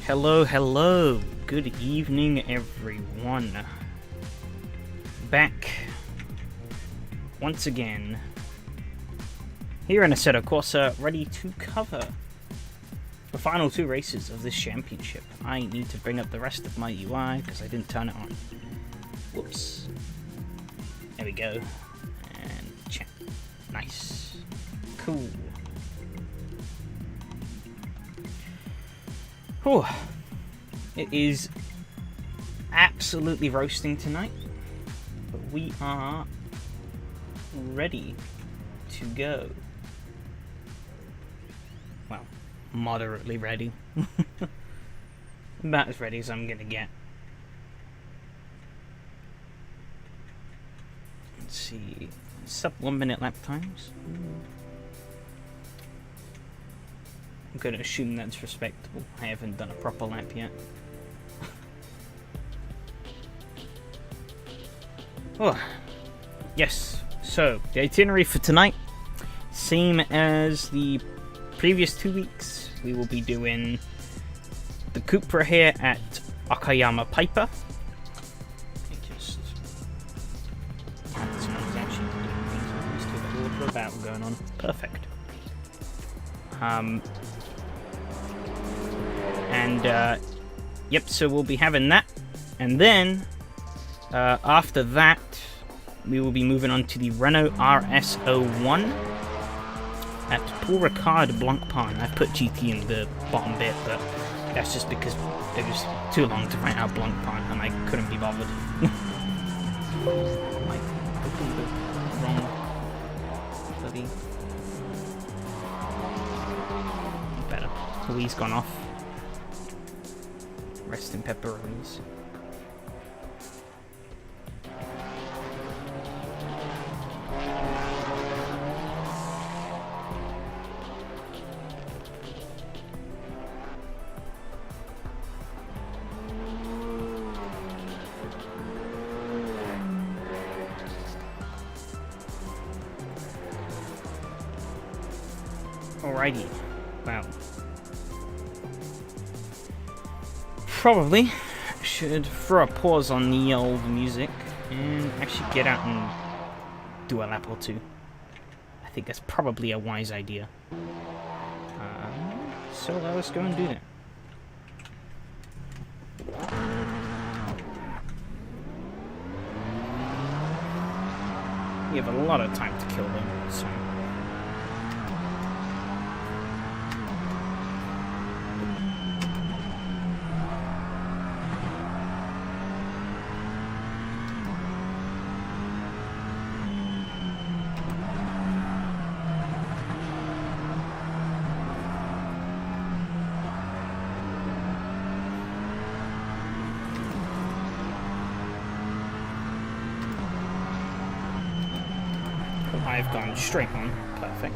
Hello, hello. Good evening, everyone. Back once again here in Assetto Corsa, ready to cover the final two races of this championship. I need to bring up the rest of my UI because I didn't turn it on. Whoops. There we go. And check. Nice. Cool. Whew. It is absolutely roasting tonight, but we are ready to go. Well, moderately ready. About as ready as I'm gonna get. Let's see. Sub 1 minute lap times. I'm going to assume that's respectable. I haven't done a proper lap yet. Oh, yes. So, the itinerary for tonight, same as the previous 2 weeks. We will be doing the Cupra here at Akayama Piper. Someone's actually doing things. There's a little bit of battle going on. Perfect. Yep, so we'll be having that, and then after that we will be moving on to the Renault RS01 at Paul Ricard Blancpain. I've put GT in the bottom bit, but that's just because it was too long to write out Blancpain and I couldn't be bothered. Am I clicking the wrong bloody... Better. Louise gone off. Rest in pepperonis. Alrighty. Well. Probably should throw a pause on the old music and actually get out and do a lap or two. I think that's probably a wise idea. So let's go and do that. We have a lot of time to kill them, so... I've gone straight on. Perfect.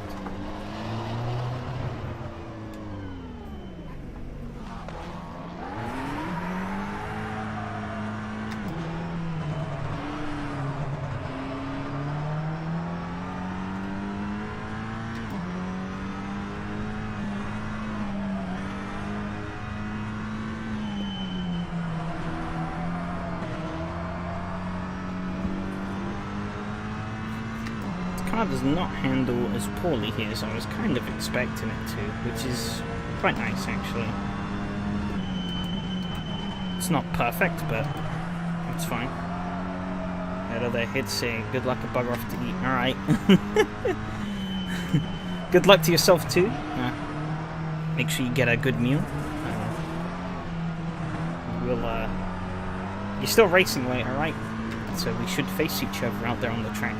Car does not handle as poorly here as I was kind of expecting it to, which is quite nice actually. It's not perfect, but it's fine. That other hit saying good luck and bugger off to eat. Alright. Good luck to yourself too. Make sure you get a good meal. You're still racing later, right? So we should face each other out there on the track.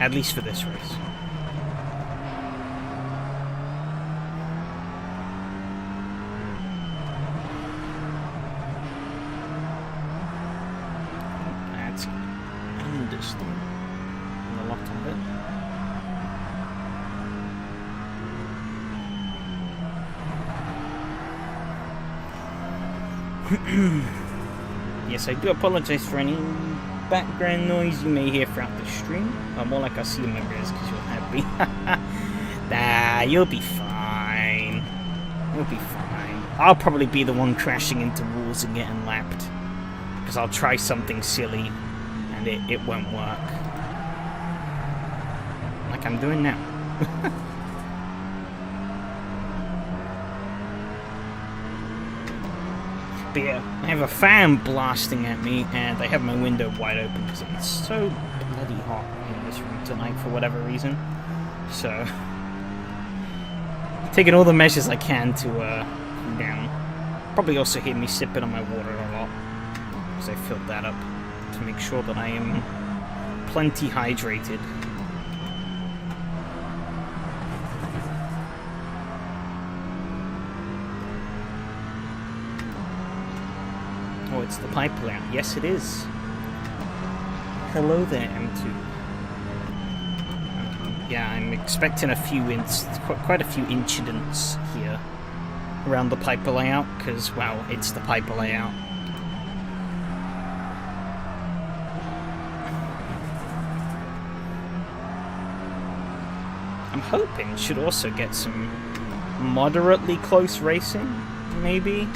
At least for this race. That's interesting. A lot of it. Yes, I do apologize for any background noise you may hear throughout the stream. More like I see my ears because you're happy. Nah, you'll be fine. You'll be fine. I'll probably be the one crashing into walls and getting lapped. Because I'll try something silly and it won't work. Like I'm doing now. But yeah, I have a fan blasting at me and I have my window wide open because it's so bloody hot in this room tonight for whatever reason. So, taking all the measures I can to cool down. Probably also hear me sipping on my water a lot because I filled that up to make sure that I am plenty hydrated. Oh, it's the pipe layout. Yes, it is. Hello there, M2. Yeah, I'm expecting a few quite a few incidents here around the Piper layout, because, well, it's the Piper layout. I'm hoping should also get some moderately close racing, maybe?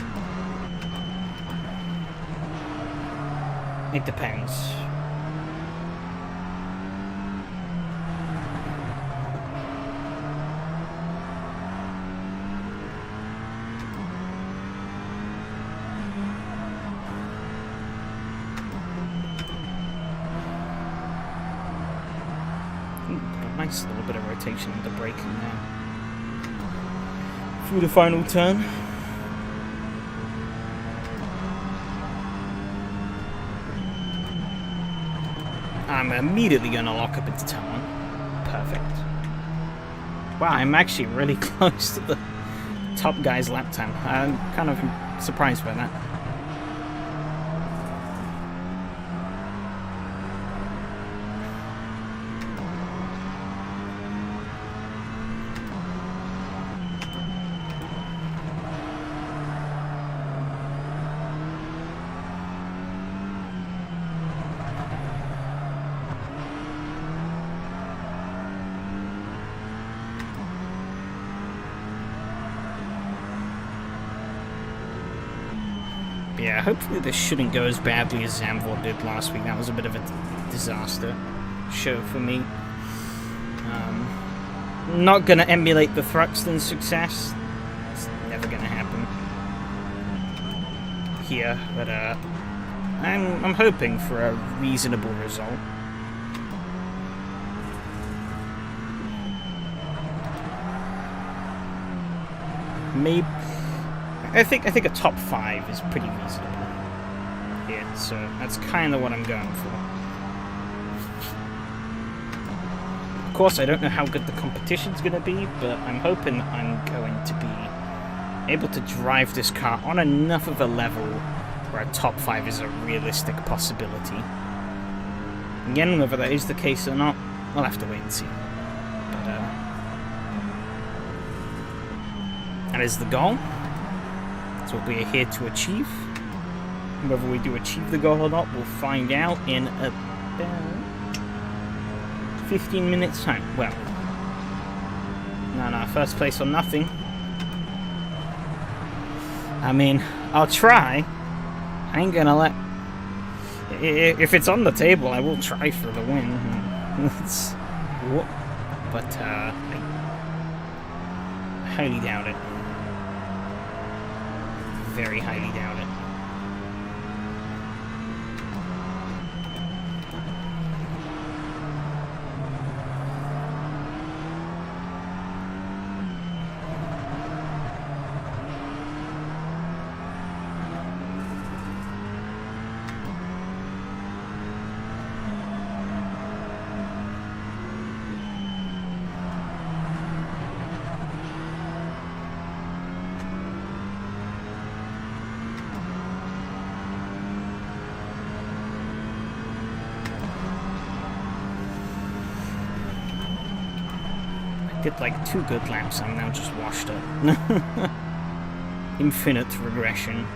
It depends. Nice little bit of rotation in the braking now. Through the final turn. I'm immediately going to lock up into turn one. Perfect. Wow, I'm actually really close to the top guy's lap time. I'm kind of surprised by that. Yeah, hopefully this shouldn't go as badly as Zandvoort did last week. That was a bit of a disaster show for me. Not gonna emulate the Thruxton success. It's never gonna happen here, but I'm hoping for a reasonable result. Maybe. I think a top 5 is pretty reasonable here, so that's kind of what I'm going for. Of course, I don't know how good the competition's going to be, but I'm hoping I'm going to be able to drive this car on enough of a level where a top 5 is a realistic possibility. Again, whether that is the case or not, we'll have to wait and see. But that is the goal. That's what we are here to achieve. Whether we do achieve the goal or not, we'll find out in about 15 minutes time. Well, no, first place or nothing. I mean, I'll try. I ain't gonna let... If it's on the table, I will try for the win. But, I highly doubt it. Very highly doubt it. Did like 2 good laps, I'm now just washed up. Infinite regression.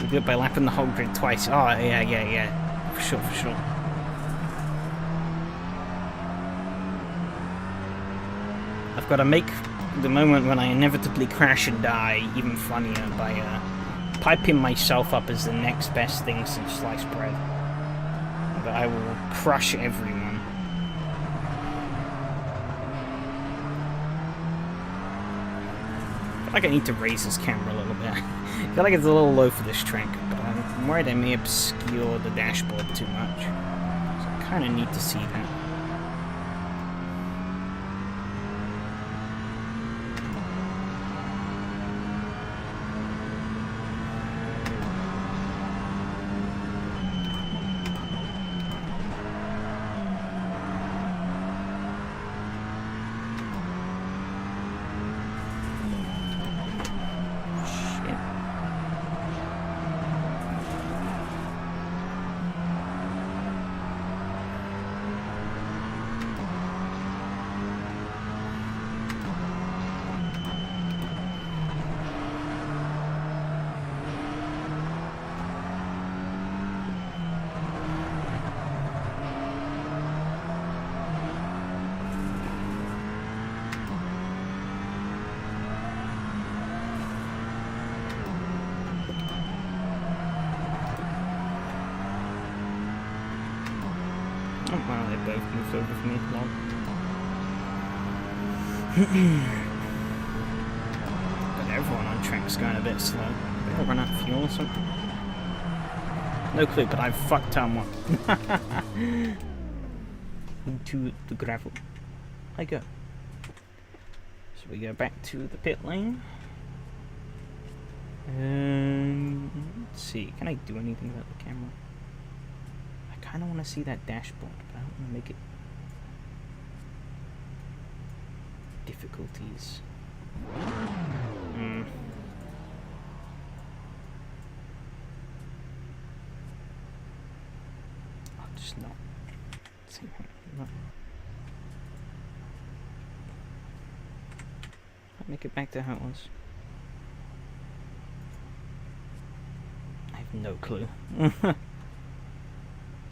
We do it by lapping the whole grid twice. Oh, yeah. For sure. I've got to make the moment when I inevitably crash and die even funnier by piping myself up as the next best thing since sliced bread. But I will crush everyone. I feel like I need to raise this camera a little bit. I feel like it's a little low for this track, but I'm worried I may obscure the dashboard too much. So I kind of need to see that. Oh, wow, they both moved over for me. Lol. But everyone on track's going a bit slow. They all run out of fuel or something. No clue, but I've fucked turn one. Into the gravel I go. So we go back to the pit lane. Let's see, can I do anything about the camera? I kind of want to see that dashboard, but I don't want to make it difficulties. I'll just not. See, no. I'll make it back to how it was. I have no clue.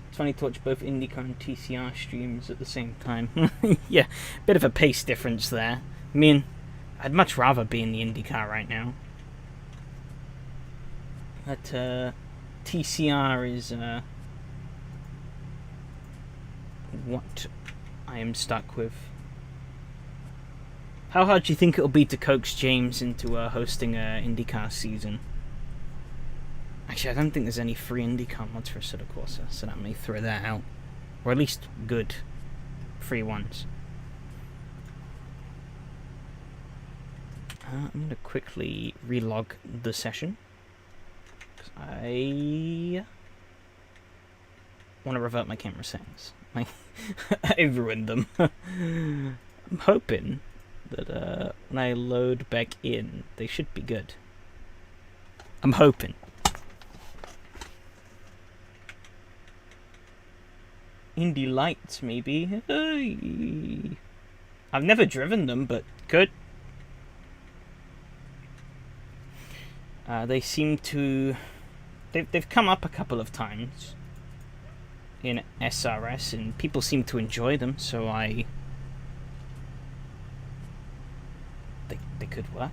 It's funny to watch both IndyCar and TCR streams at the same time. Yeah, bit of a pace difference there. I mean, I'd much rather be in the IndyCar right now. But TCR is what I am stuck with. How hard do you think it'll be to coax James into hosting a IndyCar season? Actually, I don't think there's any free IndyCar mods for Assetto Corsa, so that may throw that out. Or at least good free ones. I'm going to quickly relog the session. I want to revert my camera settings. I ruined them. I'm hoping that when I load back in, they should be good. I'm hoping. Indy Lights, maybe. Hey. I've never driven them, but good. They seem to... They've come up a couple of times in SRS, and people seem to enjoy them, so they could work.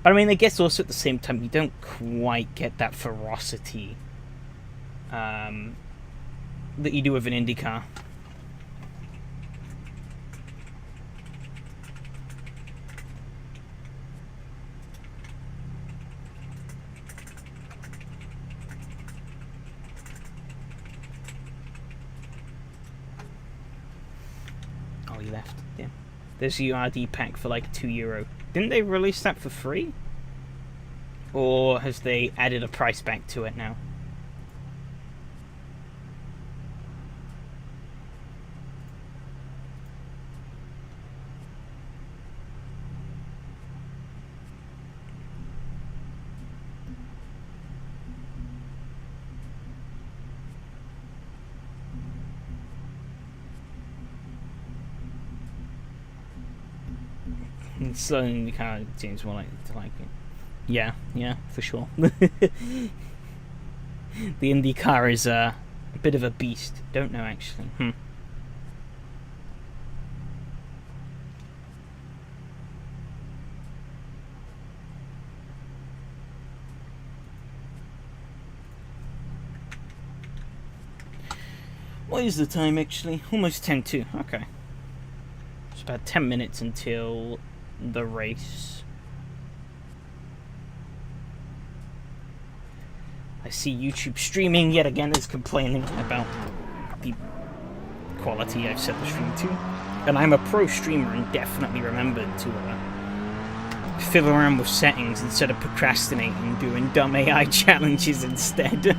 But I mean, I guess also at the same time, you don't quite get that ferocity that you do with an IndyCar. Oh, he left. Yeah. There's the URD pack for like €2. Didn't they release that for free? Or has they added a price back to it now? Slowly kind of seems more like to like it. Yeah, for sure. The IndyCar is a bit of a beast. Don't know actually. What is the time actually? Almost 10:02. Okay. It's about 10 minutes until the race. I see YouTube streaming yet again is complaining about the quality I've set the stream to. And I'm a pro streamer and definitely remembered to fiddle around with settings instead of procrastinating doing dumb AI challenges instead.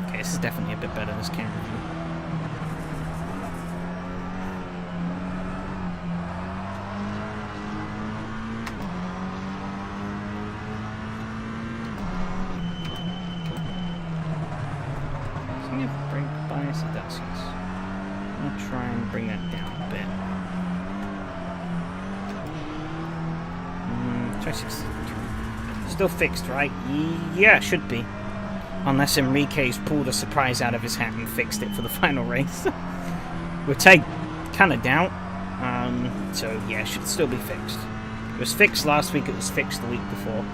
Okay, this is definitely a bit better, this camera view. It does, yes. I'm going to try and bring that down a bit. Try 6. Still fixed, right? Yeah, it should be. Unless Enrique's pulled a surprise out of his hat and fixed it for the final race. Which I kind of doubt. So, yeah, it should still be fixed. It was fixed last week, it was fixed the week before.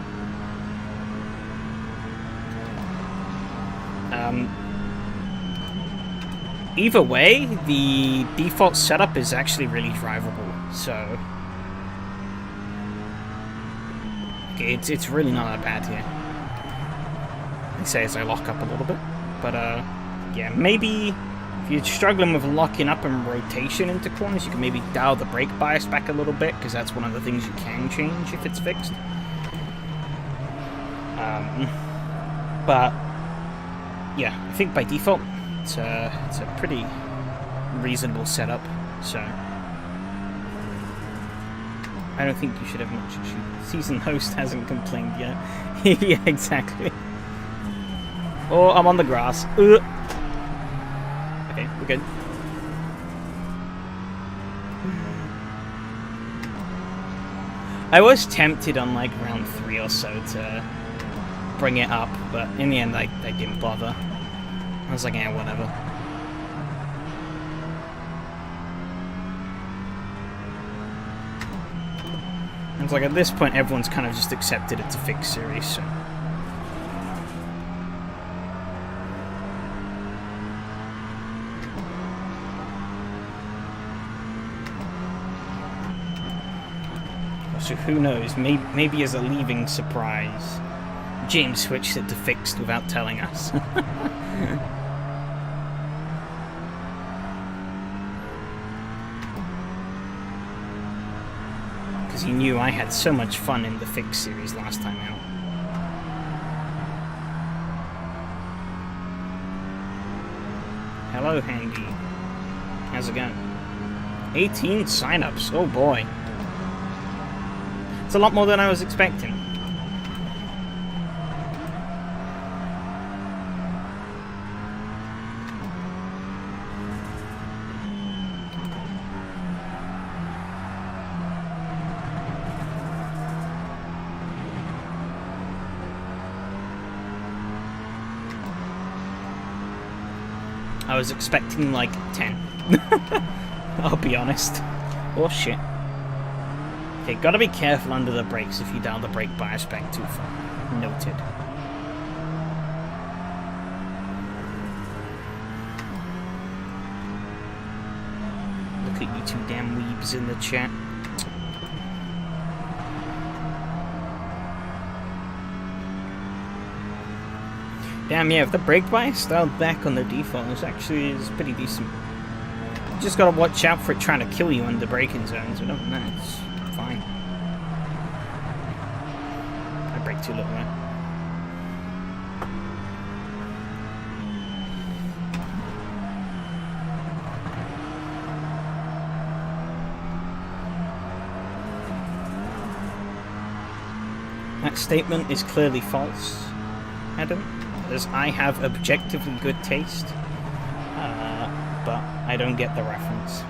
Either way, the default setup is actually really drivable, so okay, it's really not that bad here. I say as I lock up a little bit, but yeah, maybe if you're struggling with locking up and rotation into corners, you can maybe dial the brake bias back a little bit, because that's one of the things you can change if it's fixed. But yeah, I think by default it's a pretty reasonable setup, so I don't think you should have much issue. Season host hasn't complained yet. Yeah, exactly. Oh, I'm on the grass. Okay, we're good. I was tempted on like round 3 or so to bring it up, but in the end I didn't bother. I was like, yeah, whatever. It's like at this point everyone's kind of just accepted it's a fixed series, so. So who knows, maybe as a leaving surprise, James switched it to fixed without telling us. Because he knew I had so much fun in the fixed series last time out. Hello, Handy. How's it going? 18 signups, oh boy. It's a lot more than I was expecting. I was expecting like 10. I'll be honest. Oh shit. Okay, gotta be careful under the brakes if you dial the brake bias back too far. Noted. Look at you two damn weebs in the chat. Damn, yeah, if the brake bias dialed back on the default, this actually is pretty decent. You just gotta watch out for it trying to kill you under braking zones, but other than that, it's fine. I brake too little there. That statement is clearly false, Adam, as I have objectively good taste, but I don't get the reference.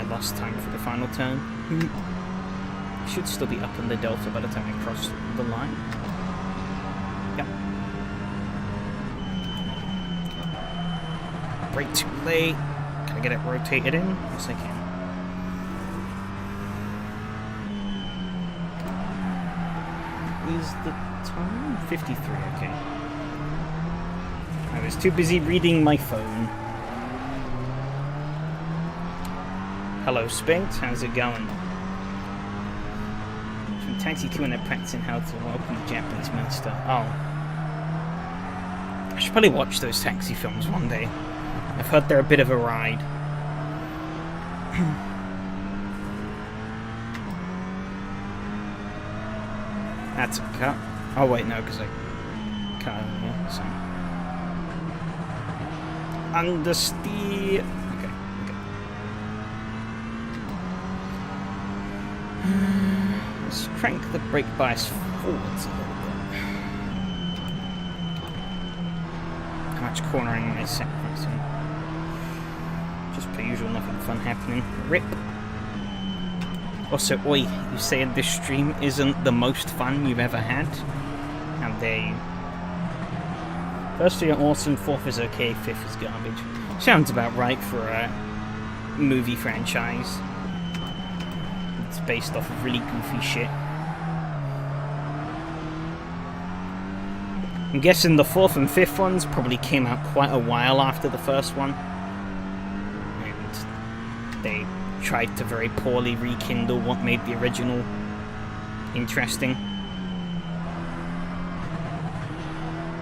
lost time for the final turn. Should still be up in the delta by the time I cross the line. Yep. Brake too late. Can I get it rotated in? Yes, I can. Is the time 53? Okay. I was too busy reading my phone. Hello, Spinks. How's it going? From Taxi 2 and they're practicing how to welcome the Japanese minister. Oh. I should probably watch those Taxi films one day. I've heard they're a bit of a ride. That's a cut. Oh wait, no, because I cut over here, so. Understeer. Okay, okay. Let's crank the brake bias forwards a little bit. How much cornering am I sacrificing? Just per usual, nothing fun happening. Rip. Also, oi, you said this stream isn't the most fun you've ever had? How dare you? First three are awesome, fourth is okay, fifth is garbage. Sounds about right for a movie franchise. It's based off of really goofy shit. I'm guessing the fourth and fifth ones probably came out quite a while after the first one. And they tried to very poorly rekindle what made the original interesting.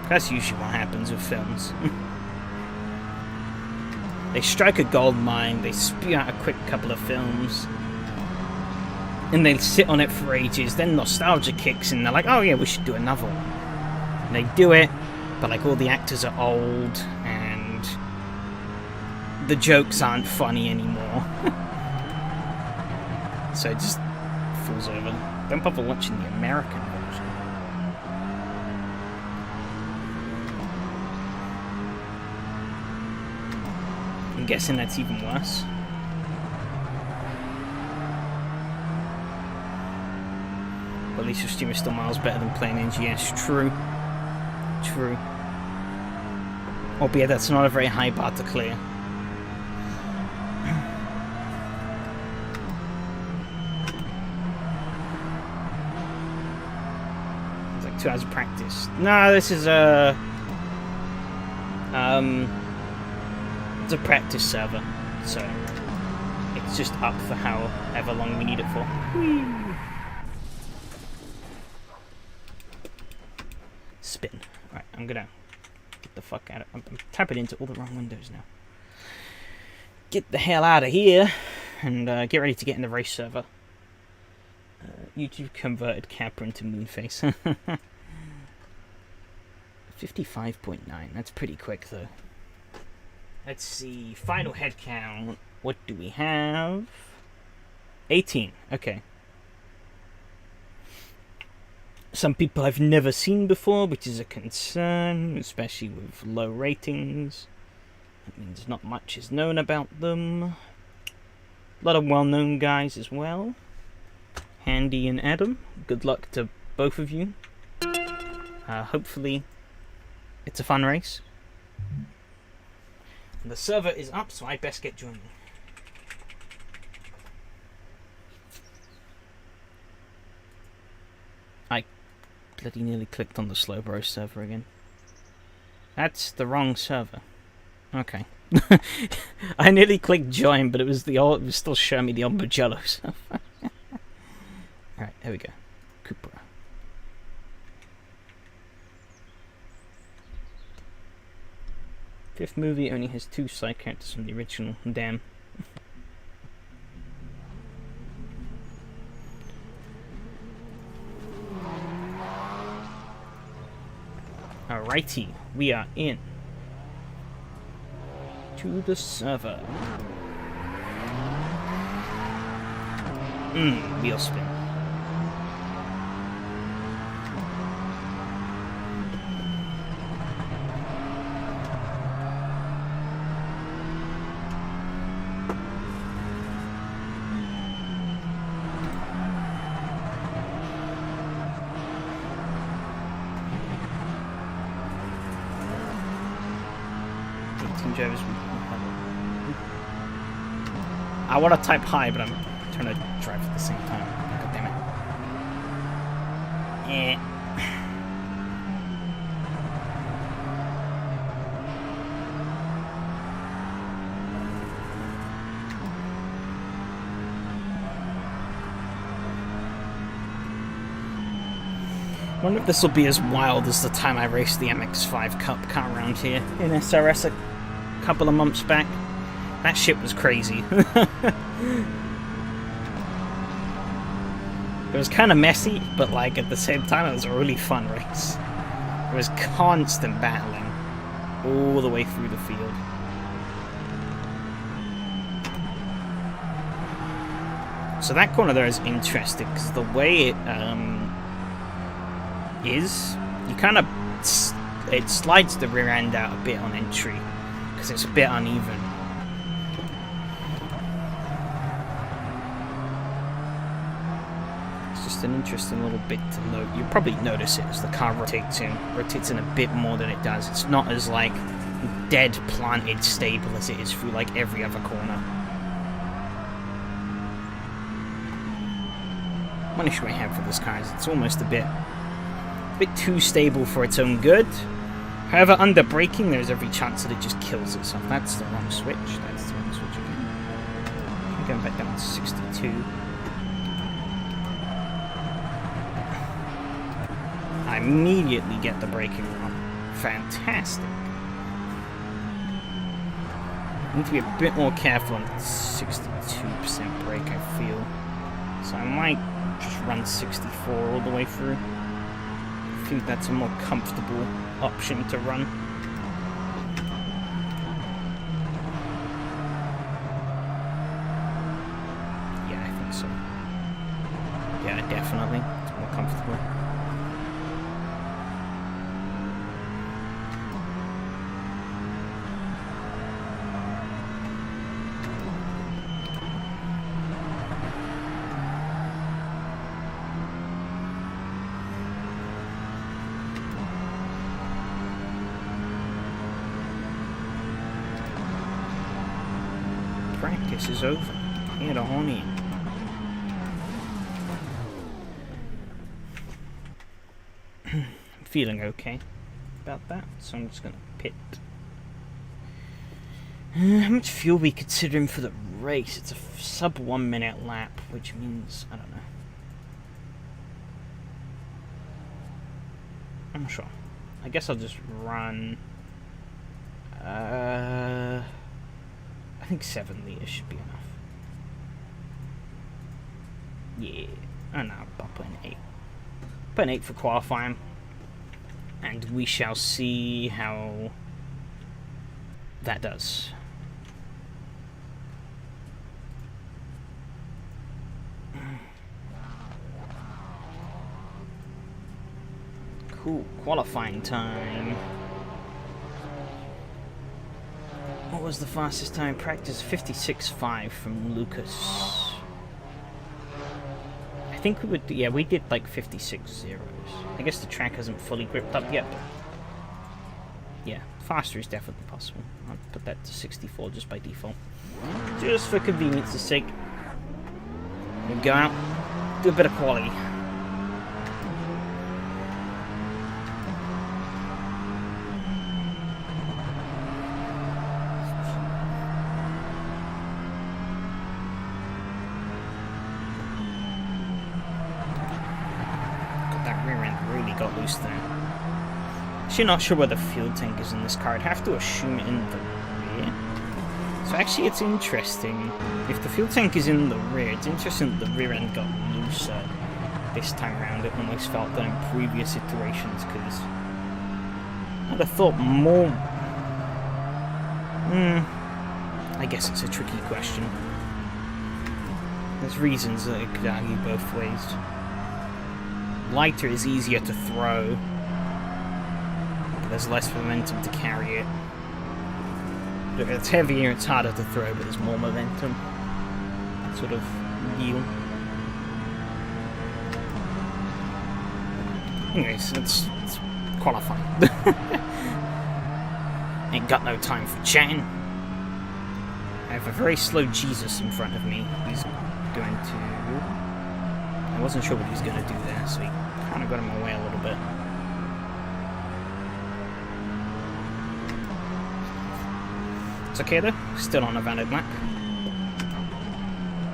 That's usually what happens with films. They strike a gold mine, they spew out a quick couple of films, and they sit on it for ages, then nostalgia kicks in, they're like, oh yeah, we should do another one. And they do it, but like all the actors are old, and the jokes aren't funny anymore. So it just falls over. Don't bother watching the American version. I'm guessing that's even worse. But at least your stream is still miles better than playing NGS. True. True. Albeit that's not a very high bar to clear. It's like 2 hours of practice. No, this is a... it's a practice server, so it's just up for however long we need it for. Spin. Alright, I'm gonna get the fuck out of... I'm tapping into all the wrong windows now. Get the hell out of here and get ready to get in the race server. YouTube converted Kappa into Moonface. 55.9. That's pretty quick though. Let's see. Final head count. What do we have? 18. Okay. Some people I've never seen before, which is a concern, especially with low ratings. That means not much is known about them. A lot of well-known guys as well. Handy and Adam. Good luck to both of you. Hopefully it's a fun race. The server is up, so I best get joining. I bloody nearly clicked on the Slowbro server again. That's the wrong server. Okay. I nearly clicked join, but it was the old. It was still showing me the old Mugello server. Alright, here we go. Cupra. Fifth movie only has 2 side characters from the original. Damn. Alrighty, we are in to the server. Wheel spin. team drivers. I want to type hi, but I'm trying to drive at the same time. God damn it. I wonder if this will be as wild as the time I raced the MX-5 Cup car around here in SRS a couple of months back. That shit was crazy. It was kind of messy, but like at the same time it was a really fun race. It was constant battling all the way through the field. So that corner there is interesting because the way it is, you kind of, it slides the rear end out a bit on entry because it's a bit uneven. It's just an interesting little bit to note. You'll probably notice it as the car rotates in a bit more than it does. It's not as like dead planted stable as it is through like every other corner. One issue I have for this car is it's almost a bit too stable for its own good. However, under braking, there's every chance that it just kills itself. That's the wrong switch. That's the wrong switch again. I'm going back down to 62. I immediately get the braking wrong. Fantastic. I need to be a bit more careful on 62% brake, I feel. So I might just run 64 all the way through. I think that's a more comfortable option to run. Yeah, I think so. Yeah, definitely. It's more comfortable. Practice is over. Head on in. I'm feeling okay about that, so I'm just gonna pit. How much fuel are we considering for the race? It's a sub 1 minute lap, which means, I don't know. I'm not sure. I guess I'll just run. I think 7 liters should be enough. Yeah. Oh no, I'll put an 8. Put an 8 for qualifying. And we shall see how that does. Cool. Qualifying time. What was the fastest time in practice? 56.5 from Lucas. I think we would, yeah, we did like 56 zeros. I guess the track hasn't fully gripped up yet, but yeah, faster is definitely possible. I'll put that to 64 just by default. Just for convenience's sake. We go out, do a bit of quality. Got loose there. Actually not sure where the fuel tank is in this car. I'd have to assume it in the rear. So actually it's interesting. If the fuel tank is in the rear, it's interesting that the rear end got looser this time around. It almost felt that in previous iterations, because I'd have thought more... I guess it's a tricky question. There's reasons that it could argue both ways. Lighter is easier to throw. There's less momentum to carry it. If it's heavier, it's harder to throw, but there's more momentum. That sort of deal. Anyways, let's qualify. Ain't got no time for chatting. I have a very slow Jesus in front of me. He's going to... I wasn't sure what he was going to do there, so he kind of got him away a little bit. It's okay though, still on a valid lap.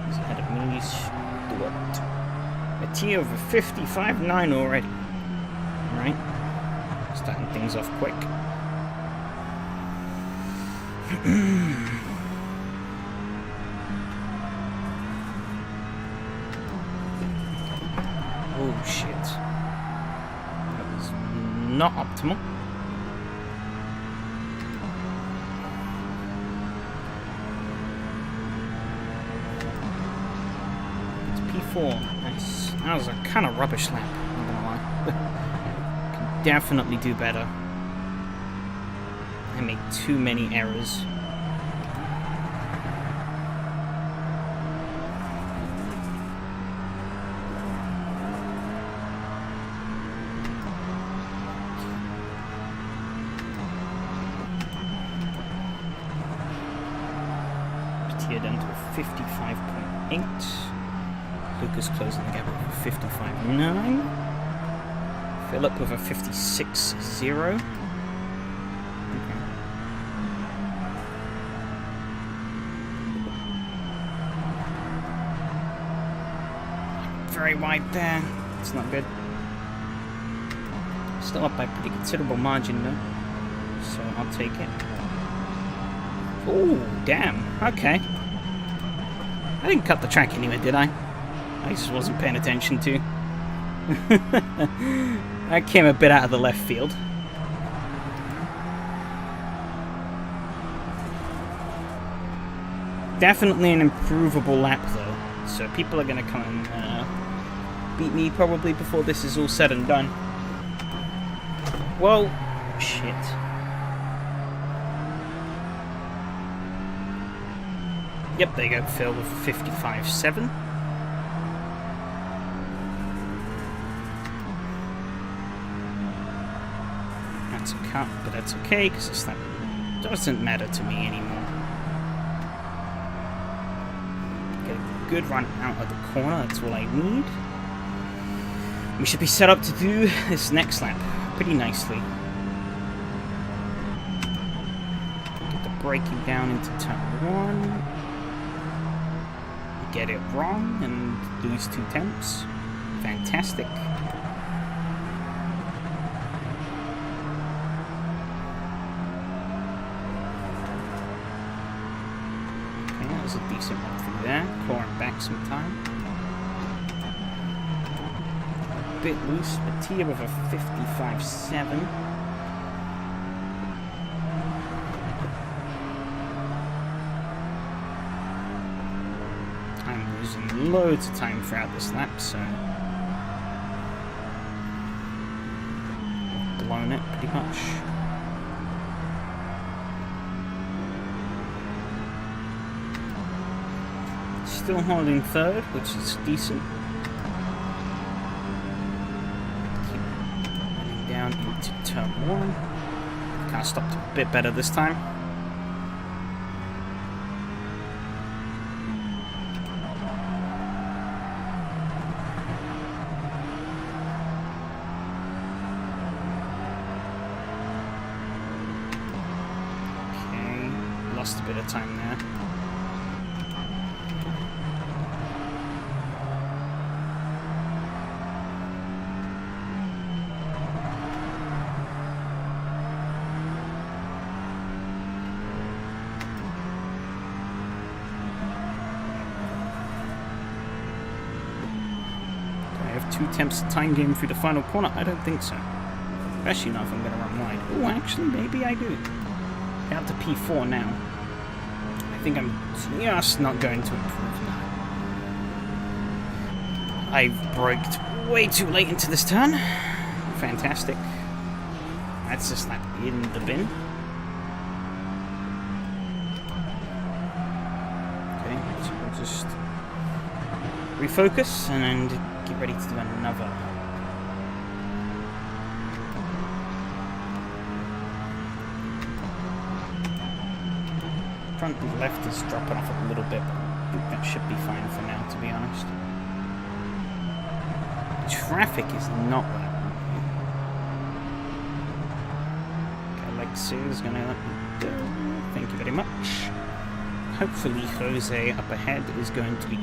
He's ahead of me, he's what? A T over 55.9 already. Alright, starting things off quick. Oh shit. That was not optimal. Nice. That was a kind of rubbish lap, I'm not gonna lie. Can definitely do better. I made too many errors. Here down to a 55.8. Lucas closing the gap with a 55.9. Philip with a 56.0. Okay. Very wide there. It's not good. Still up by a pretty considerable margin though, so I'll take it. Oh, damn. Okay. I didn't cut the track anyway, did I? I just wasn't paying attention to. I came a bit out of the left field. Definitely an improvable lap though, so people are going to come and beat me probably before this is all said and done. Well, shit. Yep, there you go, Phil with 55.7. That's a cut, but that's okay, because this lap doesn't matter to me anymore. Get a good run out of the corner, that's all I need. We should be set up to do this next lap pretty nicely. Get the braking down into turn 1. Get it wrong and lose 2 tenths. Fantastic. Okay, that was a decent run through there. Clawing back some time. A bit loose. Mattia with a 55.7. Loads of time throughout this lap, so blown it pretty much. Still holding third, which is decent. Keep running down into turn 1. Kind of stopped a bit better this time. Lost a bit of time there. Do I have 2 attempts at time game through the final corner? I don't think so. Especially not if I'm going to run wide. Oh, actually, maybe I do. Out to P4 now. I think I'm just not going to improve now. I've braked way too late into this turn. Fantastic. That's just like in the bin. Okay, so we'll just refocus and get ready to do another. front left is dropping off a little bit, but I think that should be fine for now, to be honest. Traffic is not what I want here. Okay, Alexia is going to let me go. Thank you very much. Hopefully Jose up ahead is going to be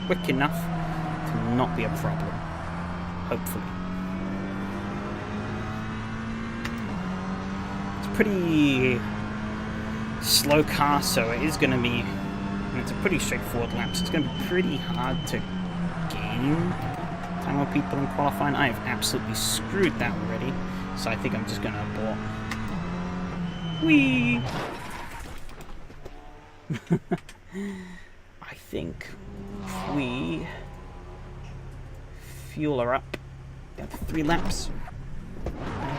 quick enough to not be a problem. Hopefully. It's a pretty slow car, so it is going to be, and it's a pretty straightforward lap, so it's going to be pretty hard to gain time on people in qualifying. I have absolutely screwed that already, so I think I'm just going to abort. Whee! I think we fuel her up. Got 3 laps.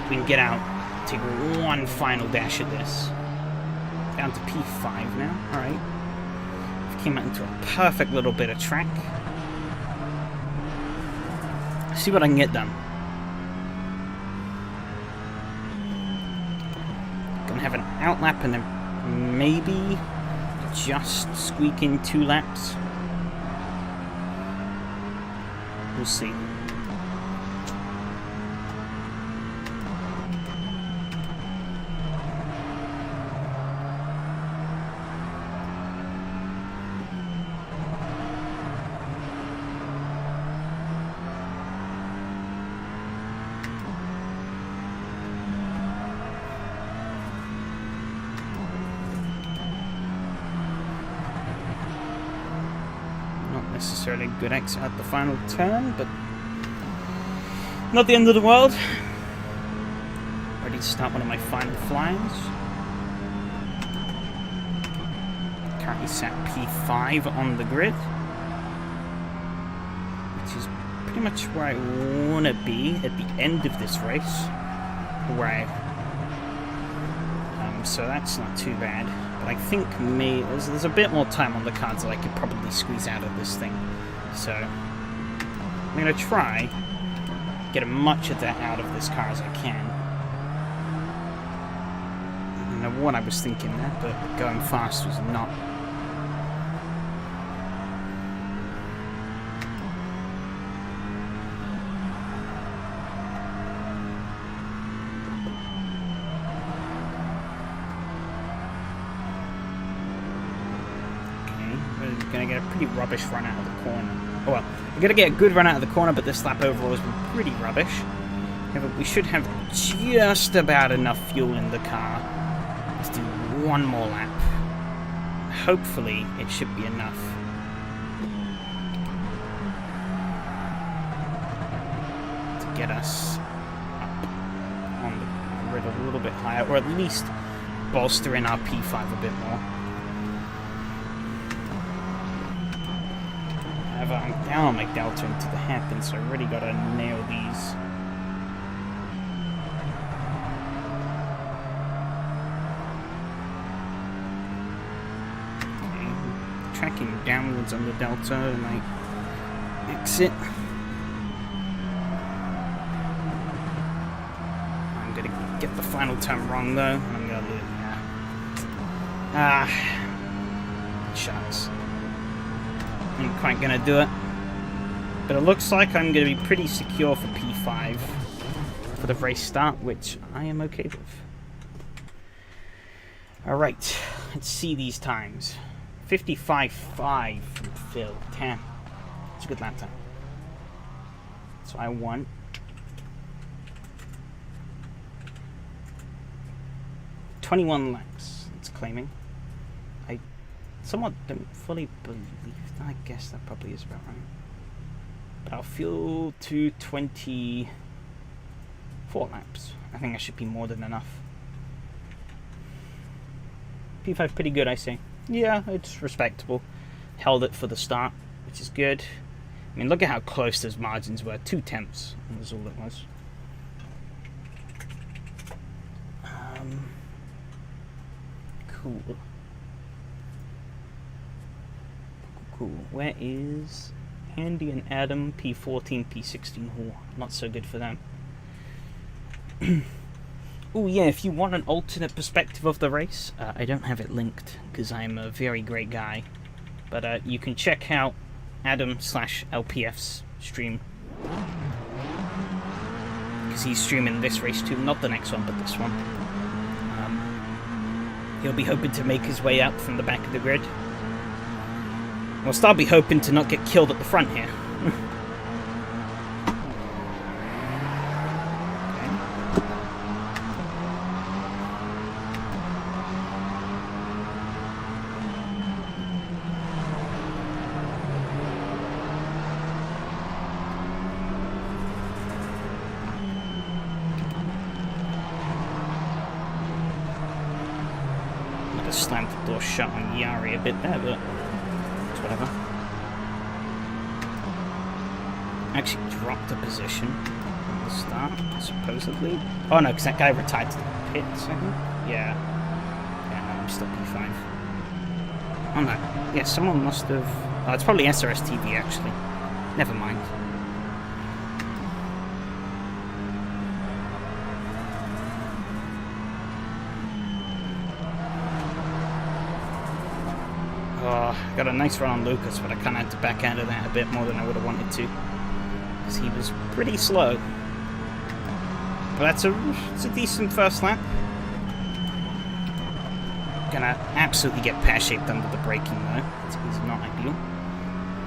We can get out, take one final dash at this. Down to P5 now. Alright. Came out into a perfect little bit of track. See what I can get done. Gonna have an out lap and then maybe just squeak in 2 laps. We'll see. Necessarily a good exit at the final turn, but not the end of the world. Ready to start one of my final flyers. Currently sat P5 on the grid, which is pretty much where I want to be at the end of this race. Where so that's not too bad. But I think there's a bit more time on the cards that I could probably squeeze out of this thing. So I'm going to try get as much of that out of this car as I can. I don't know what I was thinking there, but going fast was not. Gonna get a pretty rubbish run out of the corner. Oh well, we're gonna get a good run out of the corner, but this lap overall has been pretty rubbish. However, we should have just about enough fuel in the car. Let's do one more lap. Hopefully, it should be enough. To get us up on the grid a little bit higher, or at least bolster in our P5 a bit more. I'm down on my delta into the hairpin, so I really gotta nail these. Okay. Tracking downwards on the delta and my exit. I'm gonna get the final turn wrong though, and I'm gonna lose. Shucks. I'm quite gonna do it, but it looks like I'm gonna be pretty secure for P5 for the race start, which I am okay with. Alright, let's see these times. 55.5 from Phil. Damn, it's a good lap time. So I want 21 laps. It's claiming. I somewhat don't fully believe. I guess that probably is about right. But I'll fuel to 24 laps. I think that should be more than enough. P5 pretty good, I say. Yeah, it's respectable. Held it for the start, which is good. I mean, look at how close those margins were. 2 tenths was all it was. Cool. Cool. Where is Andy and Adam? P14, P16. Oh, not so good for them. Oh yeah, if you want an alternate perspective of the race, I don't have it linked because I'm a very great guy. But you can check out Adam/LPF's stream. Because he's streaming this race too, not the next one, but this one. He'll be hoping to make his way out from the back of the grid. Whilst I'll be hoping to not get killed at the front here. Slammed the door shut on Yari a bit there, but it's whatever. Actually dropped a position at the start, supposedly. Oh no, because that guy retired to the pits, I think. Yeah. Yeah, no, I'm still P5. Oh no. Yeah, someone must have... Oh, it's probably SRS TV, actually. Never mind. Oh, got a nice run on Lucas, but I kind of had to back out of that a bit more than I would have wanted to. Because he was pretty slow. But it's a decent first lap. Gonna absolutely get pear-shaped under the braking though. It's not ideal.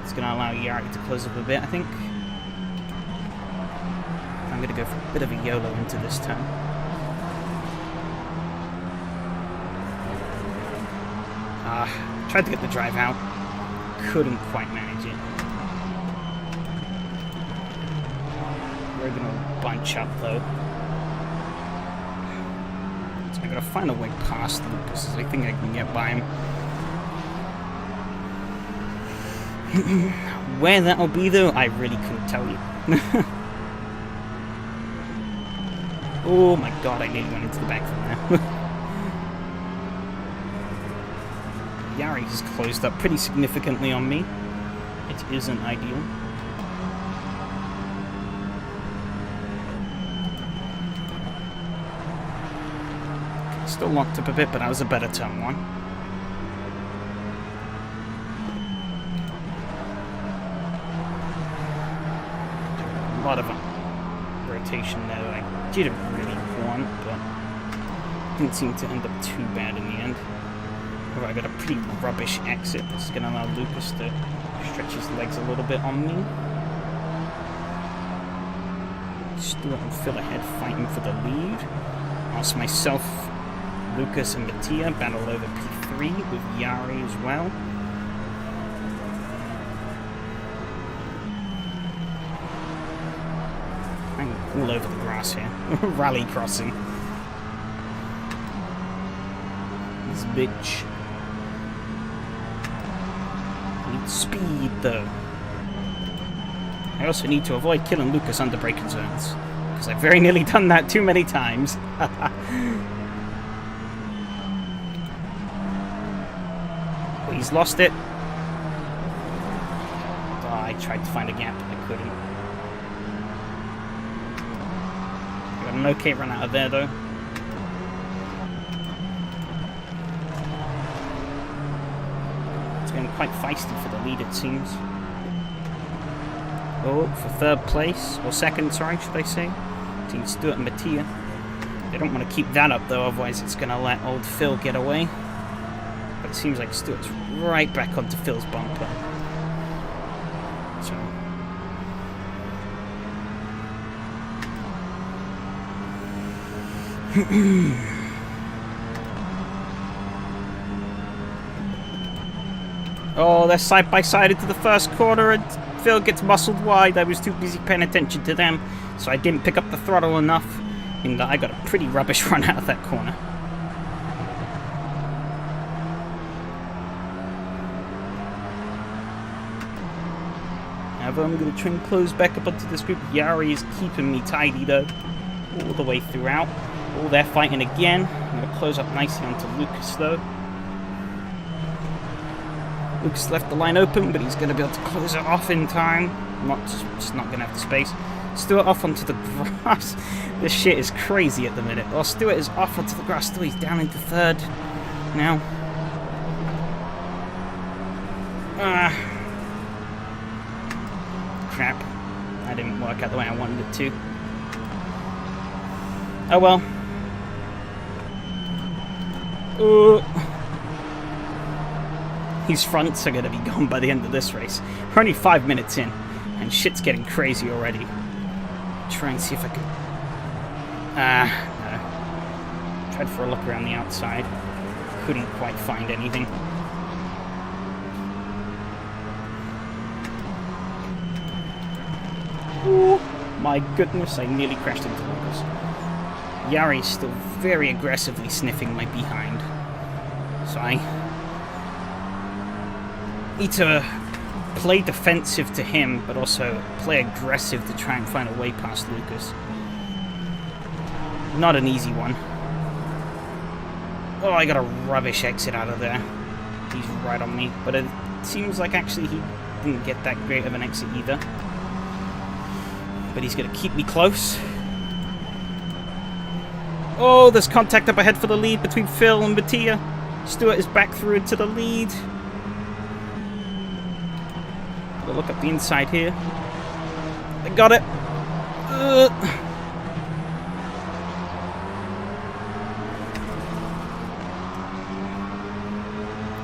It's gonna allow Yari to close up a bit, I think. I'm gonna go for a bit of a YOLO into this turn. Tried to get the drive out. Couldn't quite manage it. We're gonna bunch up though. So I'm gonna find a way past Lucas. I think I can get by him. Where that'll be though, I really couldn't tell you. Oh my god, I nearly went into the back from there. Yari has closed up pretty significantly on me. It isn't ideal. Still locked up a bit, but that was a better turn one. A lot of rotation there that I didn't really want, but didn't seem to end up too bad in the end. I got a pretty rubbish exit. This is going to allow Lucas to stretch his legs a little bit on me. Stuart and Phil ahead fighting for the lead. Whilst myself, Lucas and Mattia battle over P3 with Yari as well. I'm all over the grass here. Rally crossing. This bitch. Speed though. I also need to avoid killing Lucas under braking zones, because I've very nearly done that too many times. Well, he's lost it. Oh, I tried to find a gap, but I couldn't. Got an okay run out of there though. Quite feisty for the lead, it seems. Oh, for third place, or second, sorry, should I say? Team Stuart and Mattia. They don't want to keep that up though, otherwise it's going to let old Phil get away. But it seems like Stuart's right back onto Phil's bumper. So. Oh, they're side by side into the first corner and Phil gets muscled wide. I was too busy paying attention to them, so I didn't pick up the throttle enough, and I got a pretty rubbish run out of that corner. However, I'm going to try and close back up onto this group. Yari is keeping me tidy though, all the way throughout. Oh, they're fighting again. I'm going to close up nicely onto Lucas though. Lucas left the line open, but he's going to be able to close it off in time. Just not going to have the space. Stewart off onto the grass. This shit is crazy at the minute. Well, Stewart is off onto the grass. Still, he's down into third now. Crap. That didn't work out the way I wanted it to. Oh well. His fronts are going to be gone by the end of this race. We're only 5 minutes in, and shit's getting crazy already. Try and see if I can... no. Tried for a look around the outside. Couldn't quite find anything. Ooh, my goodness, I nearly crashed into Lucas. Yari's still very aggressively sniffing my behind. So I need to play defensive to him, but also play aggressive to try and find a way past Lucas. Not an easy one. Oh, I got a rubbish exit out of there. He's right on me, but it seems like actually he didn't get that great of an exit either. But he's going to keep me close. Oh, there's contact up ahead for the lead between Phil and Mattia. Stewart is back through into the lead. Gotta look up the inside here. I got it.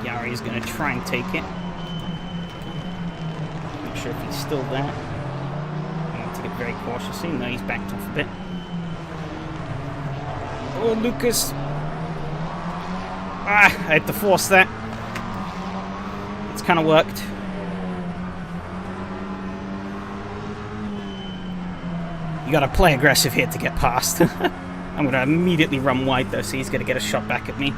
Yari's going to try and take it. Not sure if he's still there. I want to get very cautiously. No, he's backed off a bit. Oh, Lucas. I had to force that. It's kind of worked. You gotta play aggressive here to get past. I'm gonna immediately run wide though, so he's gonna get a shot back at me.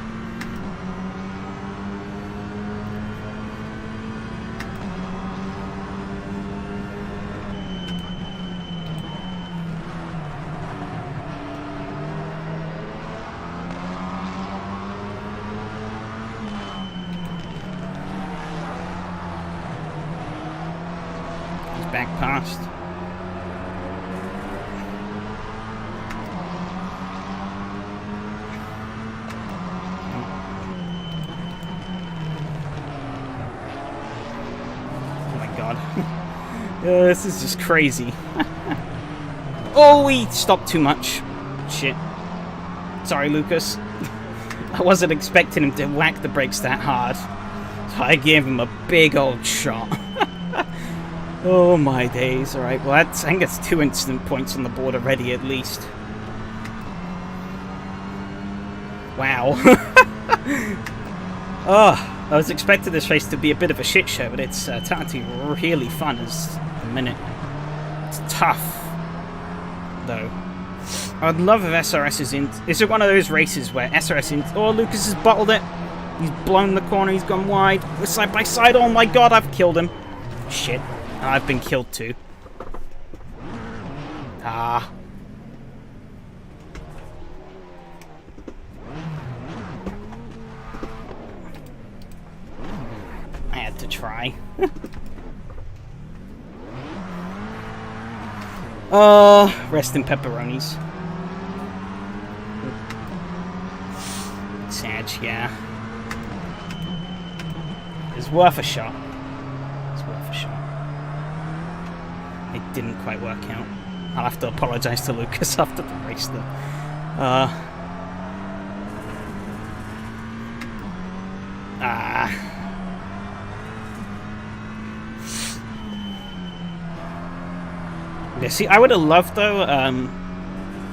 Back past. Oh my god. This is just crazy. Oh, we stopped too much. Shit. Sorry, Lucas. I wasn't expecting him to whack the brakes that hard. So I gave him a big old shot. Oh my days. Alright, well I think it's 2 instant points on the board already at least. Wow. Oh, I was expecting this race to be a bit of a shit show, but it's turned out to be really fun as a minute. It's tough, though. I'd love if SRS is in... Is it one of those races where SRS in... Oh, Lucas has bottled it. He's blown the corner, he's gone wide. We're side by side. Oh my god, I've killed him. Shit. I've been killed too. Ah. I had to try. Rest in pepperonis. Sad, yeah. It's worth a shot. It's worth a shot. It didn't quite work out. I'll have to apologise to Lucas after the race, though. Yeah, see, I would have loved, though,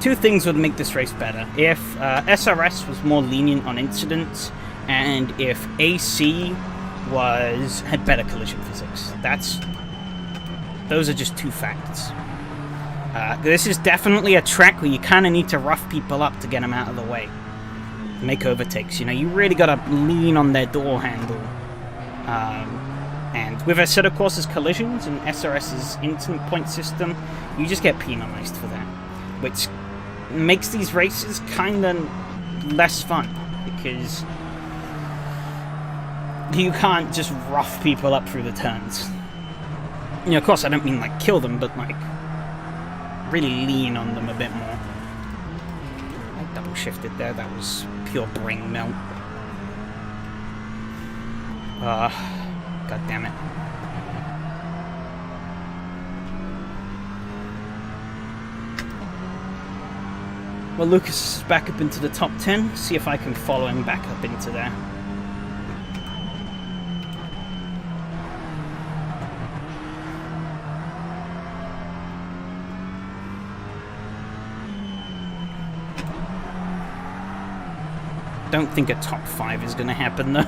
two things would make this race better. If SRS was more lenient on incidents, and if AC had better collision physics. Those are just two facts. This is definitely a track where you kind of need to rough people up to get them out of the way. Make overtakes. You know, you really got to lean on their door handle. And with a set of courses collisions and SRS's instant point system, you just get penalized for that. Which makes these races kind of less fun. Because you can't just rough people up through the turns. You know, of course, I don't mean, like, kill them, but, like, really lean on them a bit more. I double shifted there, that was pure brain melt. God damn it. Well, Lucas is back up into the top 10. See if I can follow him back up into there. Don't think a top 5 is going to happen, though.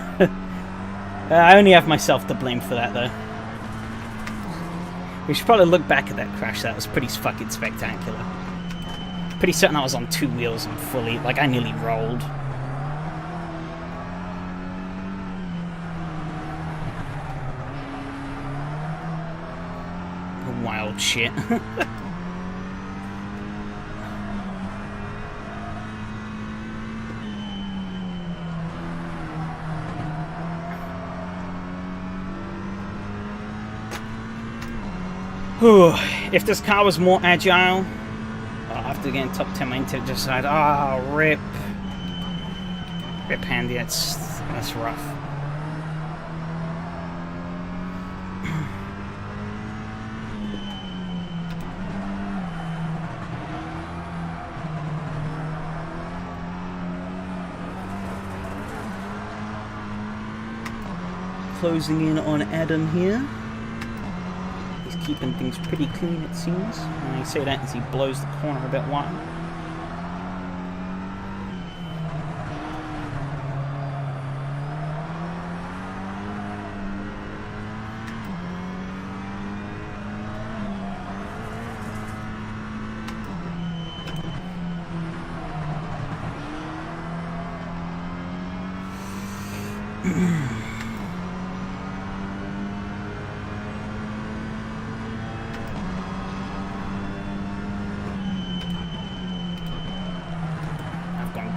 I only have myself to blame for that, though. We should probably look back at that crash. That was pretty fucking spectacular. Pretty certain I was on 2 wheels and fully, like, I nearly rolled. Wild shit. If this car was more agile, after getting top 10, my intake just said, "Ah, rip, handy." That's rough. Closing in on Adam here. He's keeping things pretty clean, it seems. And I say that as he blows the corner a bit wide.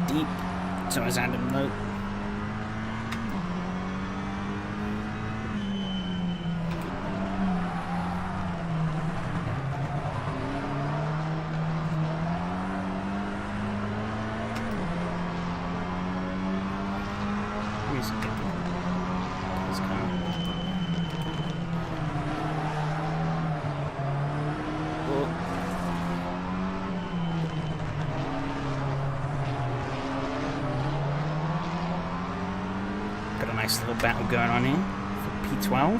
Deep, so as Adam though. Got a nice little battle going on here for P12.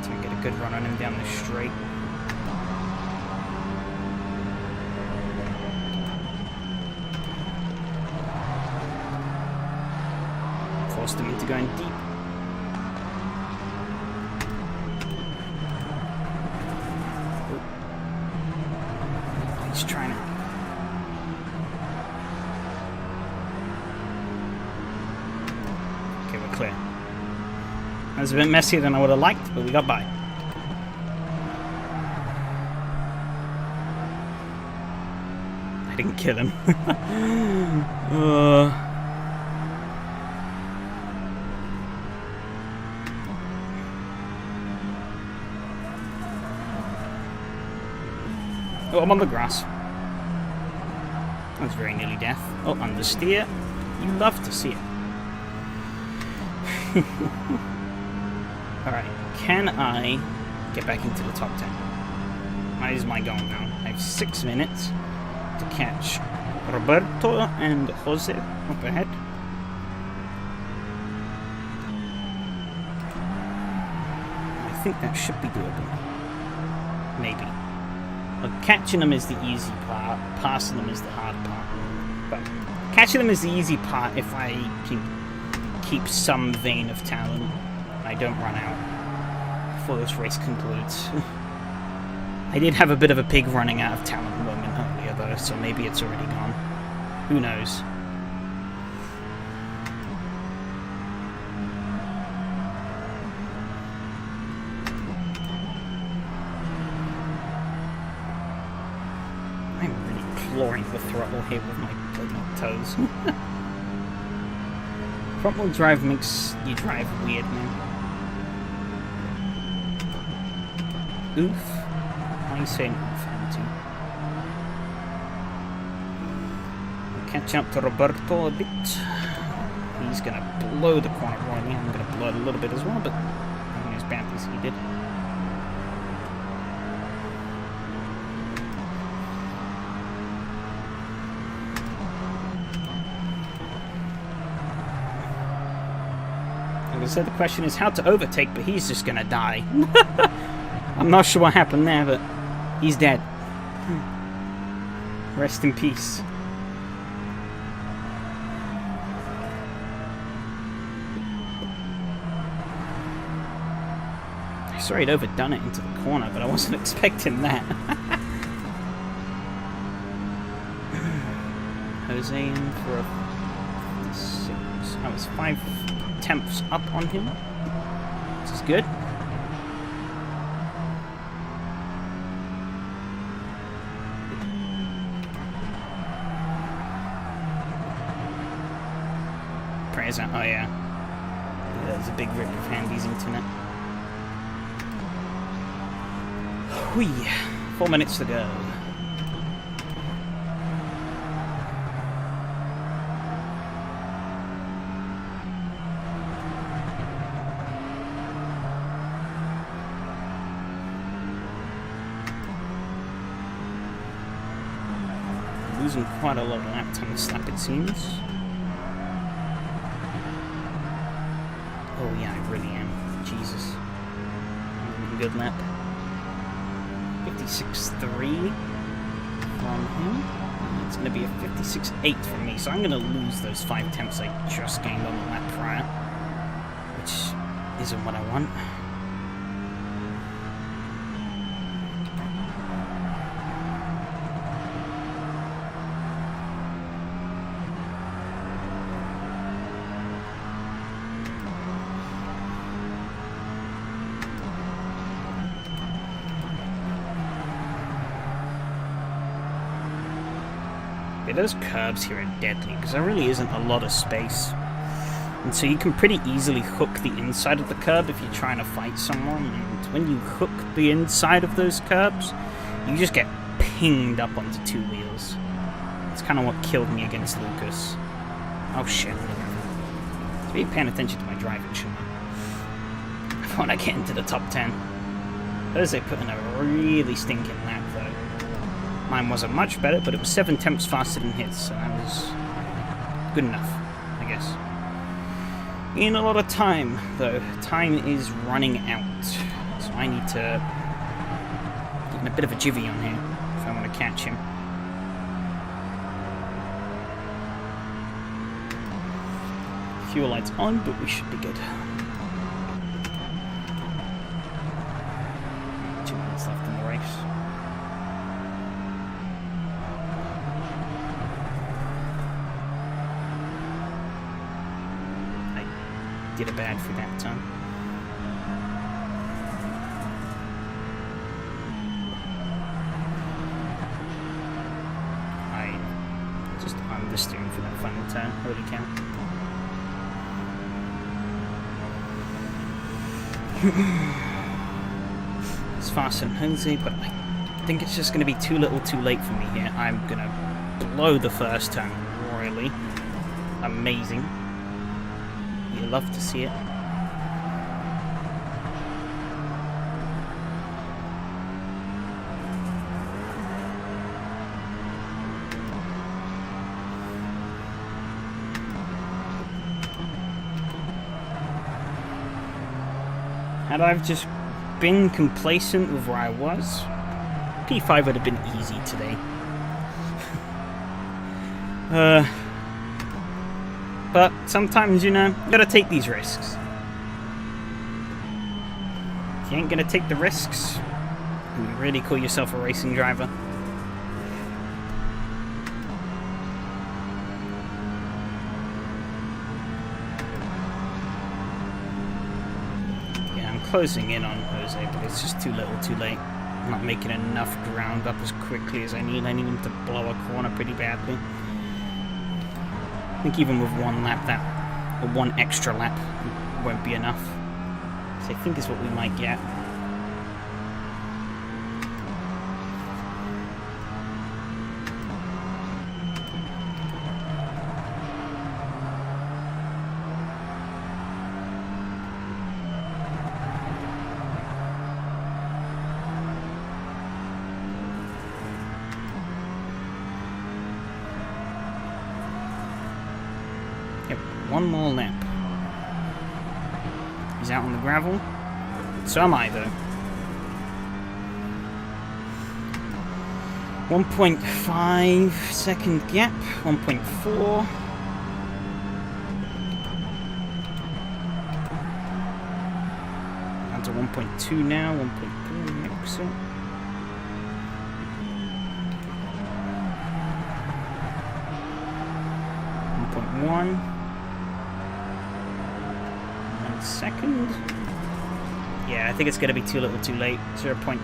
To get a good run on him down the straight. Forced him into going deep. He's trying to. Okay, we're clear. That was a bit messier than I would have liked, but we got by. I didn't kill him. Oh, I'm on the grass. That's very nearly death. Oh, understeer. You love to see it. Alright, can I get back into the top 10? That is my goal now. I have 6 minutes to catch Roberto and Jose up ahead. I think that should be doable. Maybe. Well, catching them is the easy part, passing them is the hard part. But catching them is the easy part if I can keep some vein of talent and I don't run out before this race concludes. I did have a bit of a pig running out of talent moment earlier though, so maybe it's already gone. Who knows? I'm really clawing the throttle here with my toes. Front-wheel drive makes you drive weird, man. Oof. Why are you saying oof, Auntie? Catch up to Roberto a bit. He's gonna blow the corner royally. I'm gonna blow it a little bit as well, but not as badly as he did. Like I said, the question is how to overtake, but he's just gonna die. I'm not sure what happened there, but he's dead. Rest in peace. Sorry, I'd overdone it into the corner, but I wasn't expecting that. Jose in for a 56. I was 5 tenths up on him, which is good. Present. Oh yeah. There's a big rip of Handy's internet. Whee! 4 minutes to go. Losing quite a lot of lap time slap, it seems. Oh yeah, I really am. Jesus. Good lap. 56.3 from him. It's going to be a 56.8 from me, so I'm going to lose those 5 tenths I just gained on the lap prior, which isn't what I want. Those curbs here are deadly because there really isn't a lot of space, and so you can pretty easily hook the inside of the curb if you're trying to fight someone, and when you hook the inside of those curbs you just get pinged up onto 2 wheels. It's kind of what killed me against Lucas. Oh shit. To be paying attention to my driving, shouldn't I? When I get into the top 10. Those they put in a really stinking lap though. Mine wasn't much better, but it was 7 tenths faster than his, so that was good enough, I guess. In a lot of time, though. Time is running out, so I need to get in a bit of a jivvy on here if I want to catch him. Fuel lights on, but we should be good. 2 minutes left in the race. Did a bad for that time. I just understeering for that final turn. Holy cow. It's faster than Jose, but I think it's just going to be too little too late for me here. I'm going to blow the first turn royally. Amazing. You love to see it. Had I just been complacent with where I was, P5 would have been easy today. But sometimes, you know, you gotta take these risks. If you ain't gonna take the risks, you really call yourself a racing driver. Yeah, I'm closing in on Jose, but it's just too little too late. I'm not making enough ground up as quickly as I need. I need him to blow a corner pretty badly. I think even with one lap, or one extra lap, won't be enough. So I think is what we might get. One more lap. He's out on the gravel. So am I, though. 1.5 second gap. 1.4. Down to 1.2 now. 1.3 exit. 1.1. Second. Yeah, I think it's going to be too little too late. 0.9.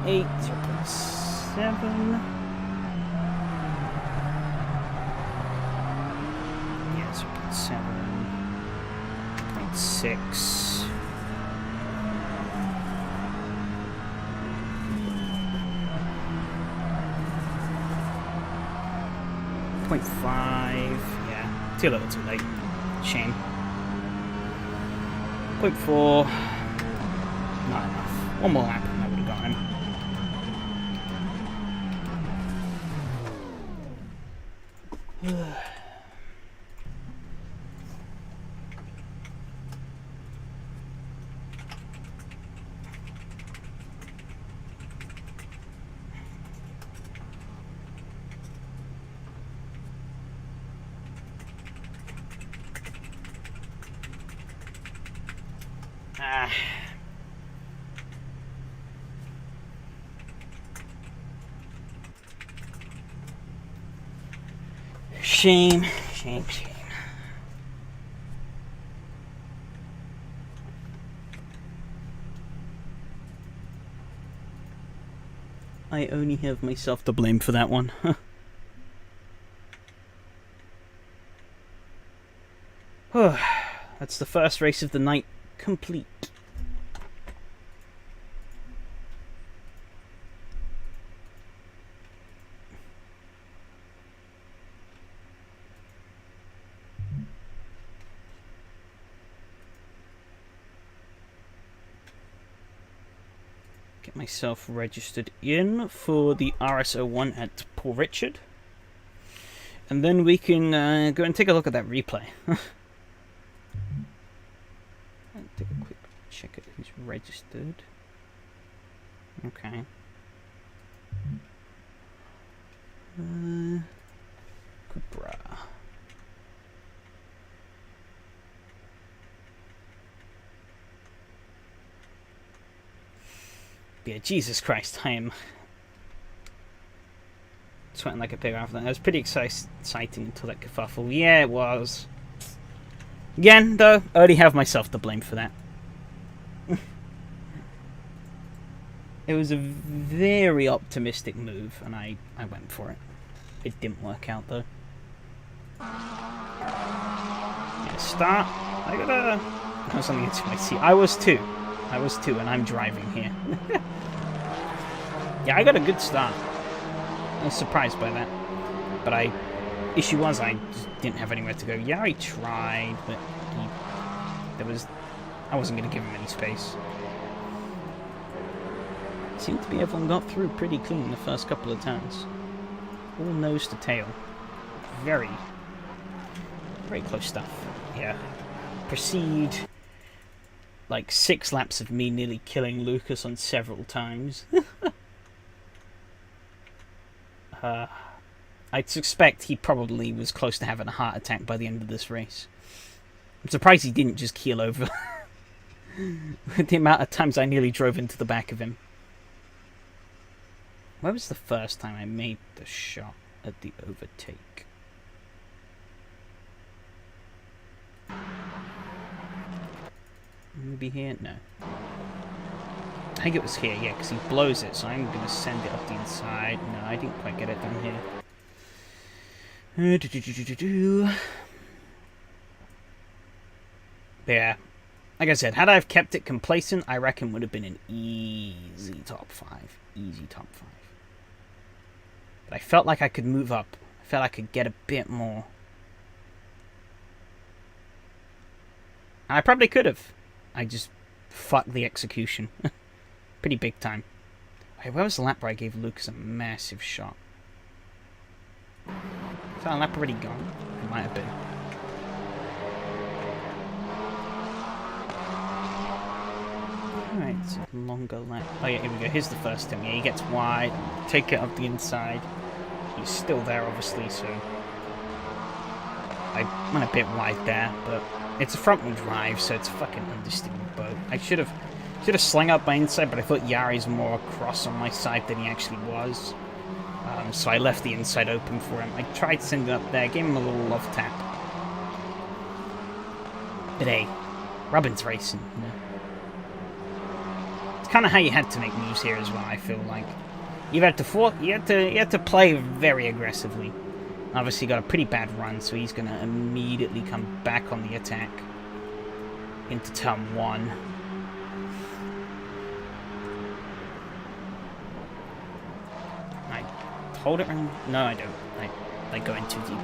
0.8. 0.7. Yeah, 0.7. 0.6. 0.5, yeah, too little too late, shame. 0.4, not enough. One more lap and I would have got him. Shame, shame, shame. I only have myself to blame for that one. That's the first race of the night complete. Get myself registered in for the RS01 at Paul Richard. And then we can go and take a look at that replay. Take a quick check at who's registered. Okay. Cupra. Yeah, Jesus Christ, I am sweating like a pig after that. It was pretty exciting until that kerfuffle. Yeah, it was. Again, though, I already have myself to blame for that. It was a very optimistic move, and I went for it. It didn't work out, though. Yeah, start. I gotta have something into my seat. I was too, and I'm driving here. Yeah, I got a good start. I was surprised by that. But issue was I just didn't have anywhere to go. Yeah, I tried, but I wasn't going to give him any space. Seemed to be everyone got through pretty clean the first couple of turns. All nose to tail. Very, very close stuff. Yeah. Proceed. Like 6 laps of me nearly killing Lucas on several times. I'd suspect he probably was close to having a heart attack by the end of this race. I'm surprised he didn't just keel over. With the amount of times I nearly drove into the back of him. Where was the first time I made the shot at the overtake? Maybe here? No. I think it was here, yeah, because he blows it, so I'm going to send it up the inside. No, I didn't quite get it done here. Yeah, like I said, had I have kept it complacent, I reckon would have been an easy top 5. Easy top 5. But I felt like I could move up. I felt I could get a bit more. And I probably could have. I just fucked the execution. Pretty big time. Hey, where was the lap where I gave Lucas a massive shot? Is that lap already gone? It might have been. Alright, it's a longer lap. Oh yeah, here we go. Here's the first time. Yeah, he gets wide. Take it up the inside. He's still there, obviously, so... I went a bit wide there, but... It's a front-wheel drive, so it's a fucking understeering boat. I should have slung out my inside, but I thought Yari's more across on my side than he actually was. So I left the inside open for him. I tried sending up there, gave him a little love tap. But hey, Robin's racing, you know. It's kind of how you had to make moves here as well, I feel like. You had to play very aggressively. Obviously got a pretty bad run, so he's going to immediately come back on the attack into turn 1. I hold it around? No, I don't. I go in too deep.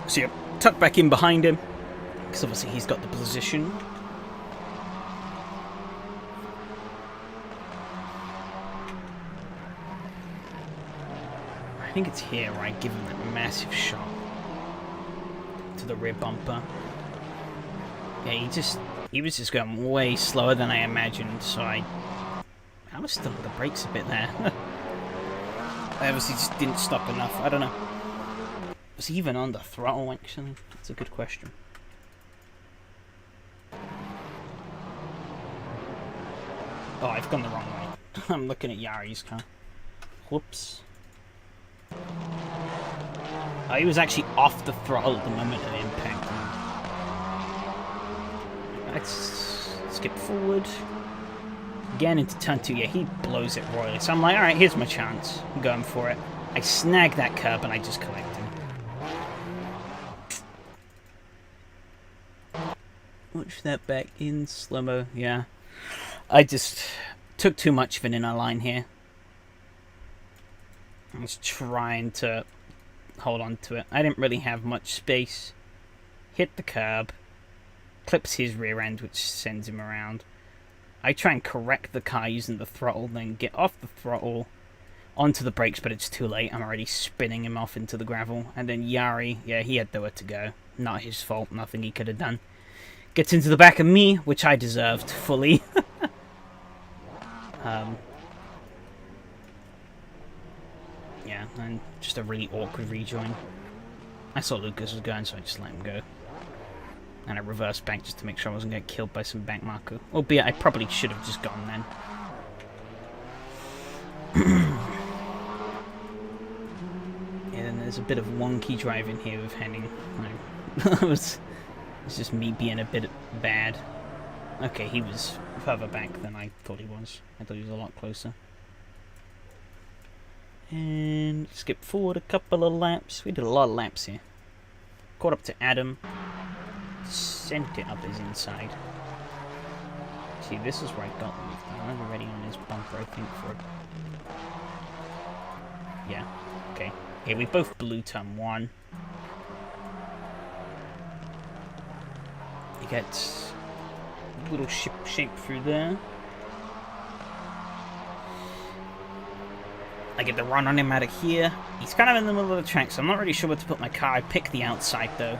So yeah, tuck back in behind him, because obviously he's got the position. I think it's here where I give him that massive shot to the rear bumper. Yeah, he was just going way slower than I imagined, so I was still on the brakes a bit there. I obviously just didn't stop enough. I don't know. Was he even on the throttle, actually? That's a good question. Oh, I've gone the wrong way. I'm looking at Yari's car. Whoops. Oh, he was actually off the throttle at the moment of impact. Let's skip forward. Again into turn 2. Yeah, he blows it royally. So I'm like, alright, here's my chance. I'm going for it. I snag that curb and I just collect him. Watch that back in slow-mo. Yeah. I just took too much of an inner line here. I was trying to hold on to it. I didn't really have much space. Hit the curb. Clips his rear end, which sends him around. I try and correct the car using the throttle, then get off the throttle onto the brakes, but it's too late. I'm already spinning him off into the gravel. And then Yari, yeah, he had nowhere to go. Not his fault, nothing he could have done. Gets into the back of me, which I deserved fully. Yeah, and just a really awkward rejoin. I saw Lucas was going, so I just let him go. And I reversed back just to make sure I wasn't going to get killed by some back marker. Albeit I probably should have just gone then. Yeah, then there's a bit of wonky driving here with Henning. It's just me being a bit bad. Okay, he was further back than I thought he was. I thought he was a lot closer. And skip forward a couple of laps. We did a lot of laps here. Caught up to Adam. Sent it up his inside. See, this is where I got him. I'm already on his bumper, I think, for it. Yeah, okay. Yeah, we both blew turn 1. He gets a little shape through there. I get the run on him out of here. He's kind of in the middle of the track, so I'm not really sure where to put my car. I pick the outside, though.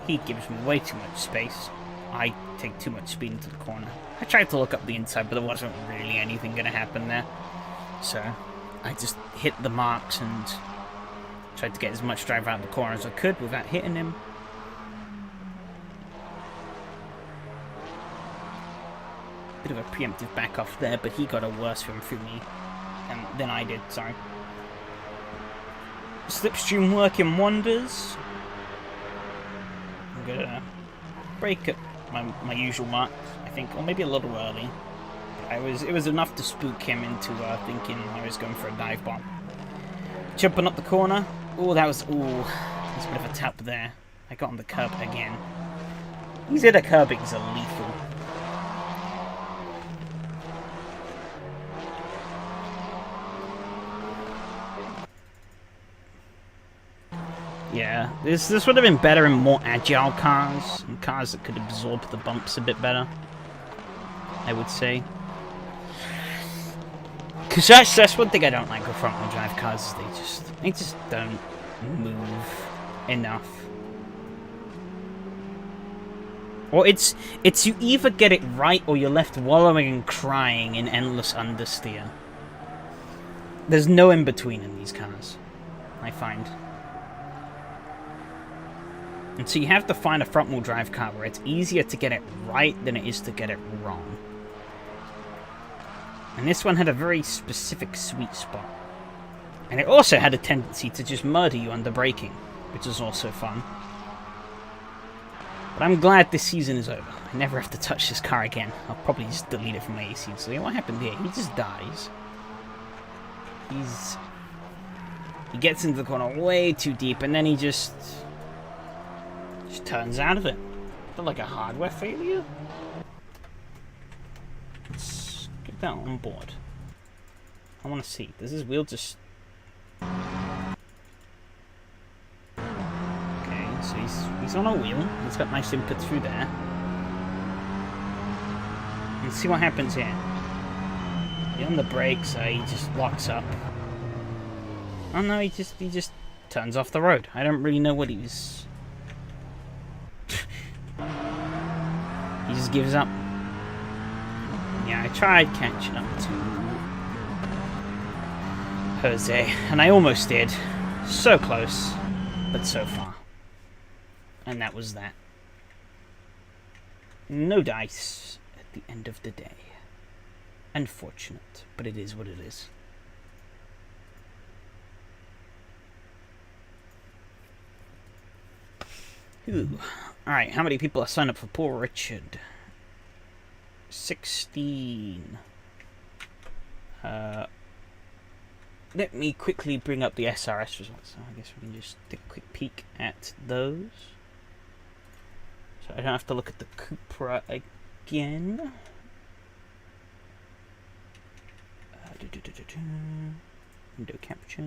He gives me way too much space. I take too much speed into the corner. I tried to look up the inside, but there wasn't really anything going to happen there. So I just hit the marks and tried to get as much drive out of the corner as I could without hitting him. Bit of a preemptive back off there, but he got a worse one through me than I did, sorry. Slipstream working wonders. gonna break at my usual mark, I think, or maybe a little early. It was enough to spook him into thinking I was going for a dive bomb. Jumping up the corner. Oh, there's a bit of a tap there. I got on the curb again. These inner curbings are lethal. Yeah, this would have been better in more agile cars, and cars that could absorb the bumps a bit better, I would say. Because that's one thing I don't like with front-wheel drive cars, is they just don't move enough. Or it's you either get it right or you're left wallowing and crying in endless understeer. There's no in-between in these cars, I find. And so you have to find a front-wheel drive car where it's easier to get it right than it is to get it wrong. And this one had a very specific sweet spot. And it also had a tendency to just murder you under braking, which is also fun. But I'm glad this season is over. I never have to touch this car again. I'll probably just delete it from my AC. So what happened here? He just dies. He gets into the corner way too deep, and then he just turns out of it. Felt like a hardware failure. Let's get that on board. I want to see. Does his wheel just... Okay, so he's on a wheel. He's got nice input through there. Let's see what happens here. He's on the brakes, so he just locks up. Oh no, he just turns off the road. I don't really know what he was... He just gives up. Yeah, I tried catching up to Jose, and I almost did. So close, but so far. And that was that. No dice at the end of the day. Unfortunate, but it is what it is. Ooh. Alright, how many people are signed up for Poor Richard? 16. Let me quickly bring up the SRS results. So I guess we can just take a quick peek at those. So I don't have to look at the Cupra again. Window capture.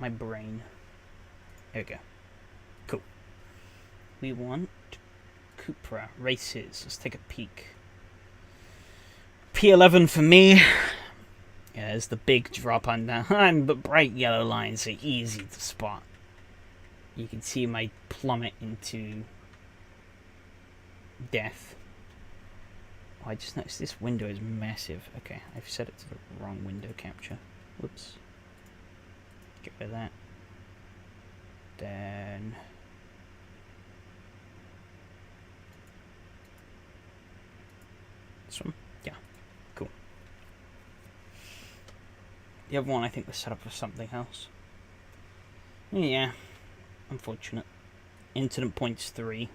My brain. There we go. Cool. We want Cupra races. Let's take a peek. P11 for me. Yeah, there's the big drop on that. And the bright yellow lines are easy to spot. You can see my plummet into death. Oh, I just noticed this window is massive. Okay, I've set it to the wrong window capture. Whoops. Get rid of that. Then this one? Yeah. Cool. The other one I think was set up for something else. Yeah. Unfortunate. Incident points 3.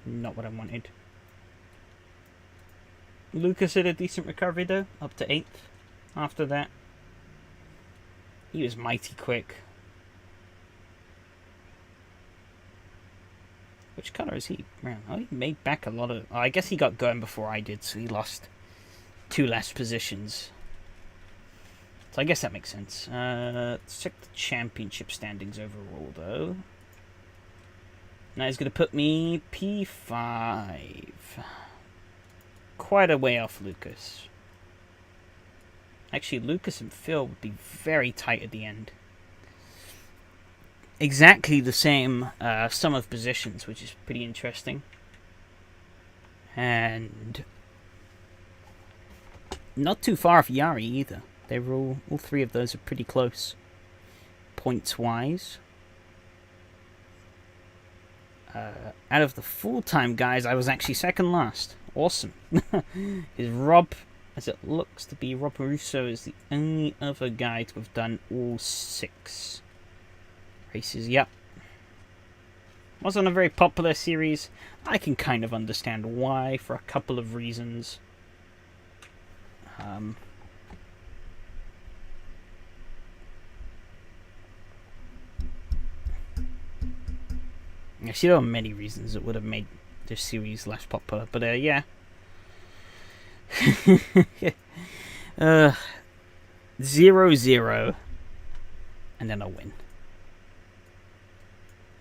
Not what I wanted. Lucas had a decent recovery though, up to 8th. After that, he was mighty quick. Which colour is he? Man, oh, he made back a lot of... Oh, I guess he got going before I did, so he lost 2 less positions. So I guess that makes sense. Let's check the championship standings overall, though. Now he's going to put me P5. Quite a way off Lucas. Actually, Lucas and Phil would be very tight at the end. Exactly the same sum of positions, which is pretty interesting. And not too far off Yari either. They were all 3 of those are pretty close, points-wise. Out of the full-time guys, I was actually second last. Awesome. Is Rob as it looks to be Rob Russo is the only other guy to have done all 6 races. Yep. Wasn't a very popular series. I can kind of understand why, for a couple of reasons. Actually, there are many reasons that would have made this series less popular, but yeah. 0-0, and then a win.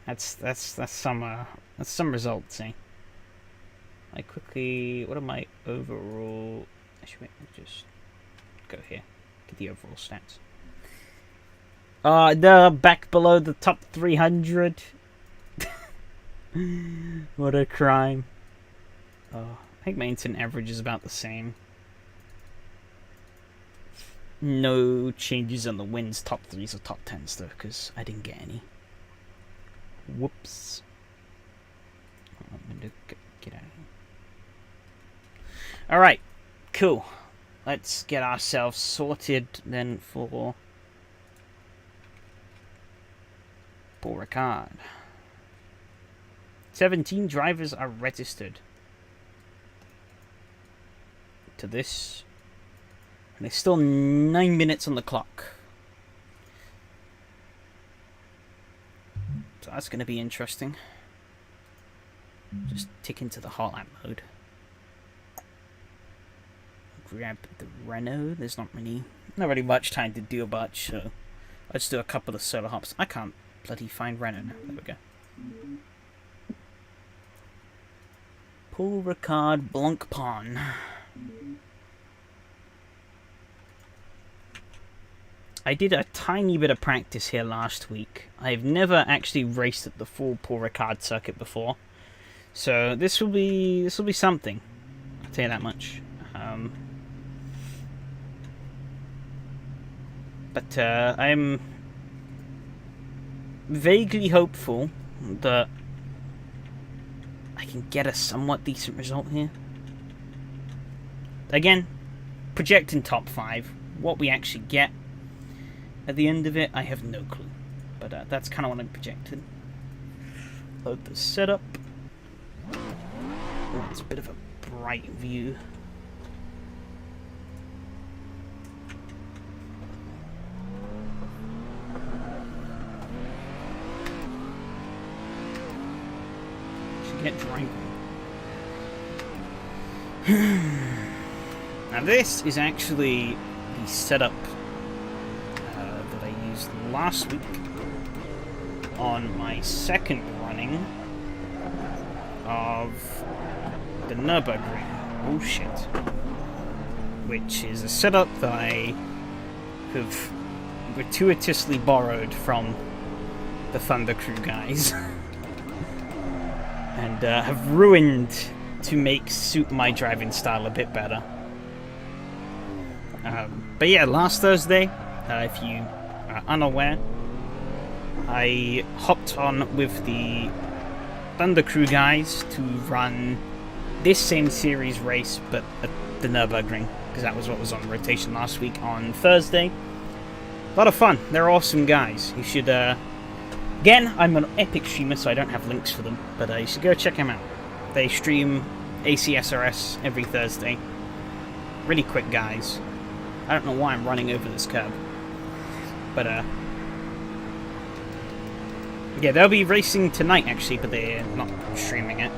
That's some results, eh? I quickly, what are my overall? Actually, just go here. Get the overall stats. They're back below the top 300. What a crime. I think my instant average is about the same. No changes on the wins, top 3s or top 10s though, because I didn't get any. Whoops. I'm gonna get out of here. Alright, cool. Let's get ourselves sorted then for Paul Ricard. 17 drivers are registered to this, and there's still 9 minutes on the clock. So that's going to be interesting. Just tick into the hot lap mode. Grab the Renault. There's not really much time to do much, so let's do a couple of solo hops. I can't bloody find Renault now. There we go. Paul Ricard Blancpain. I did a tiny bit of practice here last week. I've never actually raced at the full Paul Ricard circuit before, so this will be something. I'll tell you that much. But I'm vaguely hopeful that I can get a somewhat decent result here. Again, projecting top 5. What we actually get at the end of it, I have no clue. But that's kind of what I'm projecting. Load the setup. Oh, it's a bit of a bright view. Get driving. Now this is actually the setup that I used last week on my second running of the Nürburgring. Oh shit. Which is a setup that I have gratuitously borrowed from the Thunder Crew guys. And have ruined to make suit my driving style a bit better. But yeah, last Thursday, if you are unaware, I hopped on with the Thunder Crew guys to run this same series race, but at the Nürburgring, because that was what was on rotation last week on Thursday. A lot of fun. They're awesome guys. You should... Again, I'm an Epic streamer, so I don't have links for them, but you should go check them out. They stream AC SRS every Thursday. Really quick guys. I don't know why I'm running over this curb. But, yeah, they'll be racing tonight, actually, but they're not streaming it.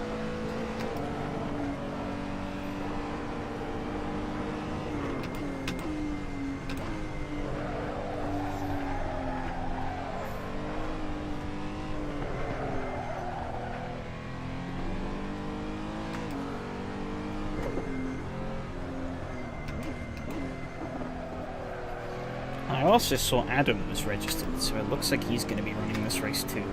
I also saw Adam was registered, so it looks like he's going to be running this race too.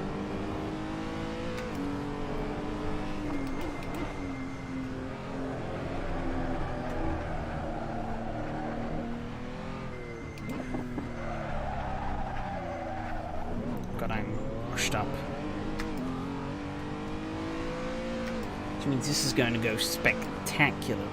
God, I'm rushed up. Which means this is going to go spectacular.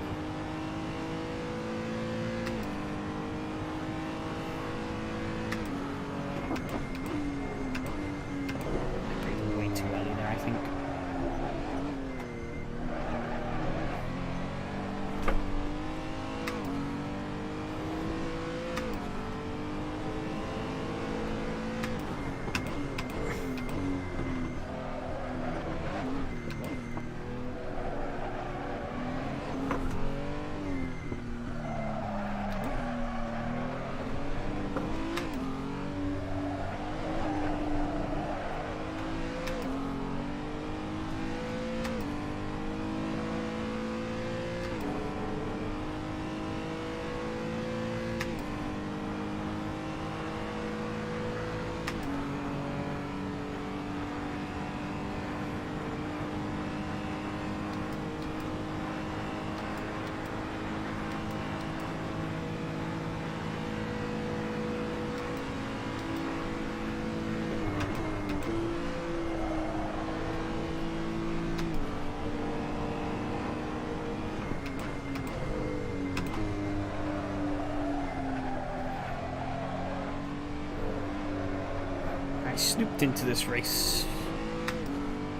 I snooped into this race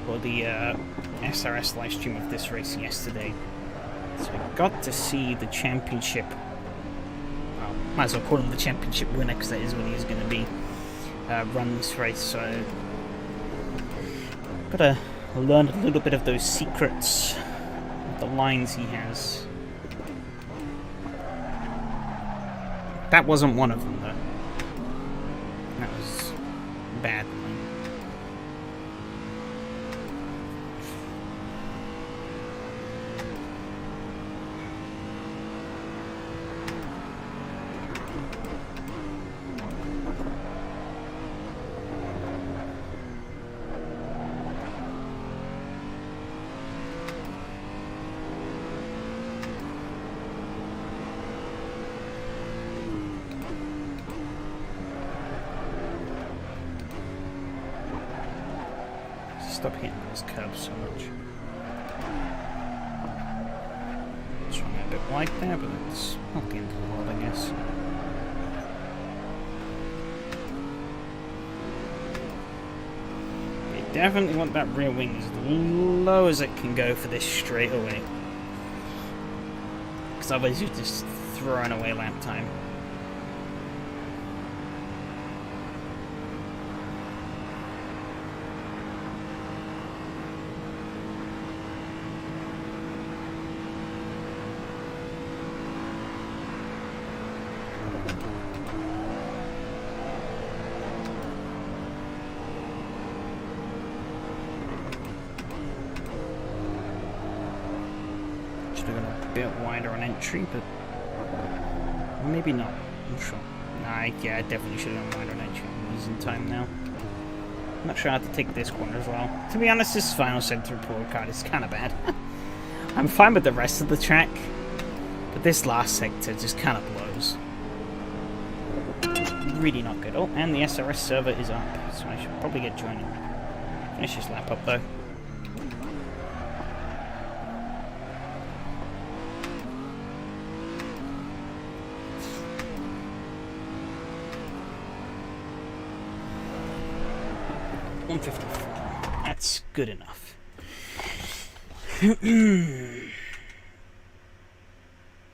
for the SRS live stream of this race yesterday. So I got to see the championship. Well, might as well call him the championship winner because that is what he's going to be. Run this race, so gotta learn a little bit of those secrets, the lines he has. That wasn't one of them, though. That was bad. Stop hitting those curves so much. Trying a bit wide there, but it's not the end of the world, I guess. You definitely want that rear wing as low as it can go for this straightaway. Because otherwise you're just throwing away lap time. Should have gone a bit wider on entry, but maybe not. I'm sure. Nah, yeah, I definitely should have gone wider on entry. I'm losing time now. I'm not sure how to take this corner as well. To be honest, this final center report card is kind of bad. I'm fine with the rest of the track, but this last sector just kind of blows. Really not good. Oh, and the SRS server is up, so I should probably get joining. Finish this lap up though. That's good enough.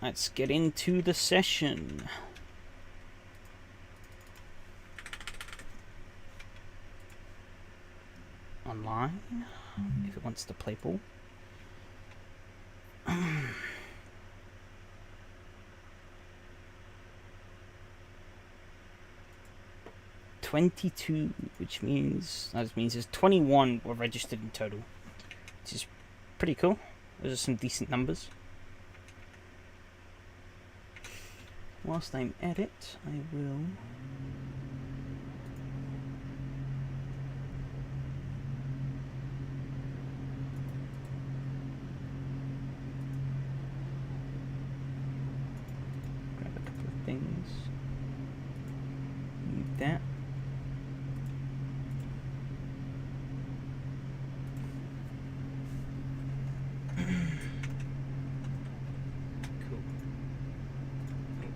Let's get into the session. Online, if it wants to play ball. 22, which means there's 21 were registered in total, which is pretty cool. Those are some decent numbers. Whilst I'm at it, I will grab a couple of things. Need that.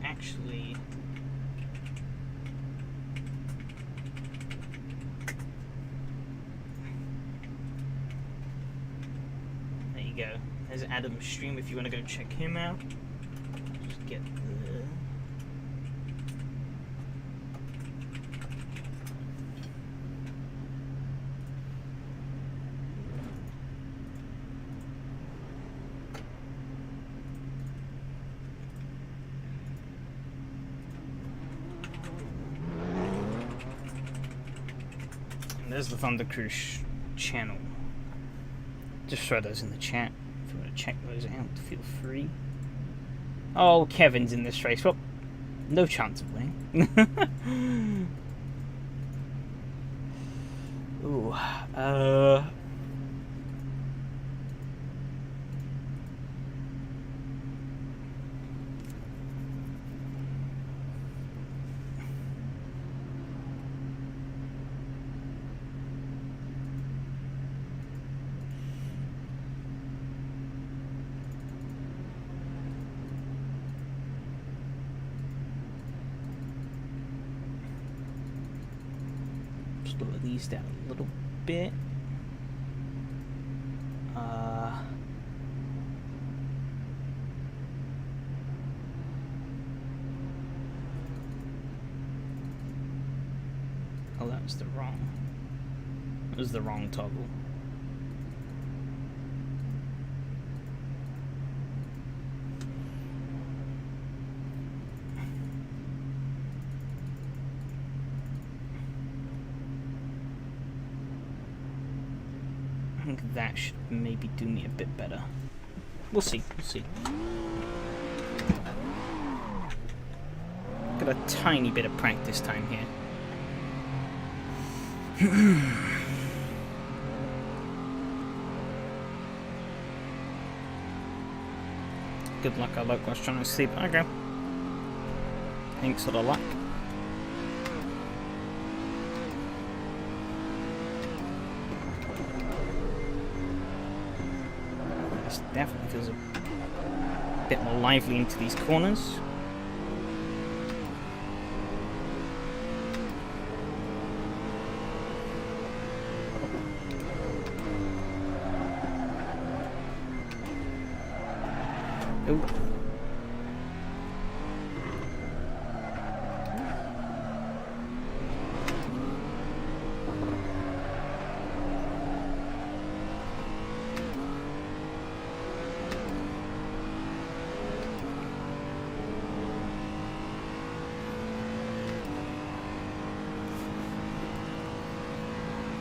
Actually, there you go. There's Adam's stream if you want to go check him out. Just get the there's the Thunder Cruise channel. Just throw those in the chat if you want to check those out. Feel free. Oh, Kevin's in this race. Well, no chance of winning. Ooh. lower these down a little bit. Oh, that was the wrong toggle. I think that should maybe do me a bit better. We'll see, we'll see. Got a tiny bit of practice time here. Good luck, I like was trying to sleep. Okay. Thanks for the luck. This definitely feels a bit more lively into these corners. Ooh.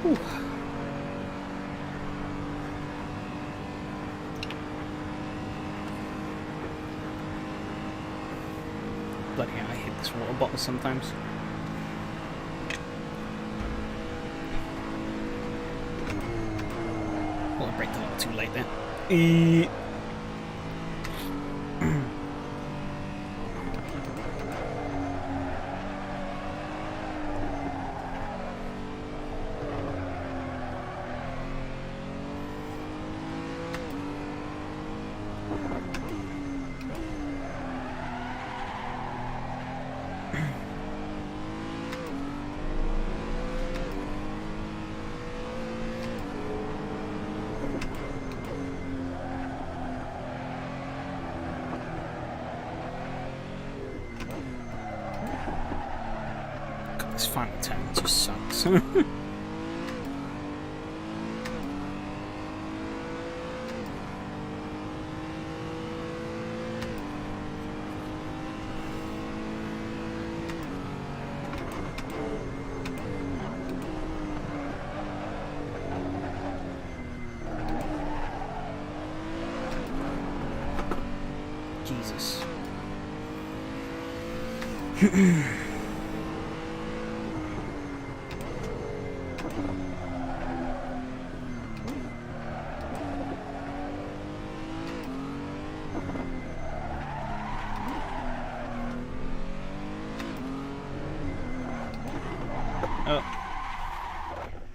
Ooh. Bloody hell, I hit this water bottle sometimes. Well, I braked a little too late there. This final turn just sucks. Jesus. Oh.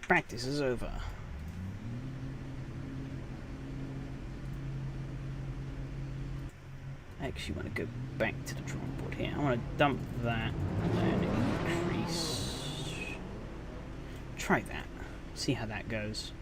Practice is over. I actually want to go back to the drawing board here. I want to dump that and then increase. Try that. See how that goes.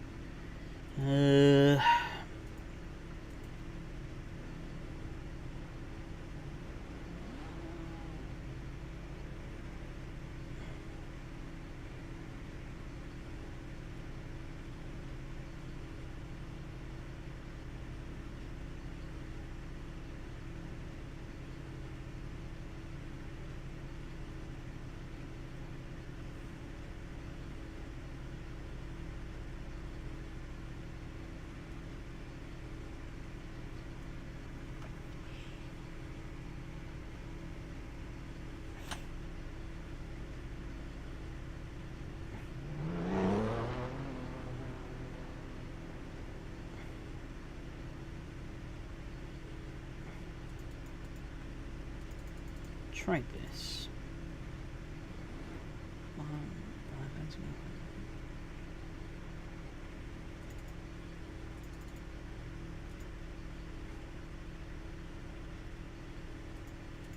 Try this.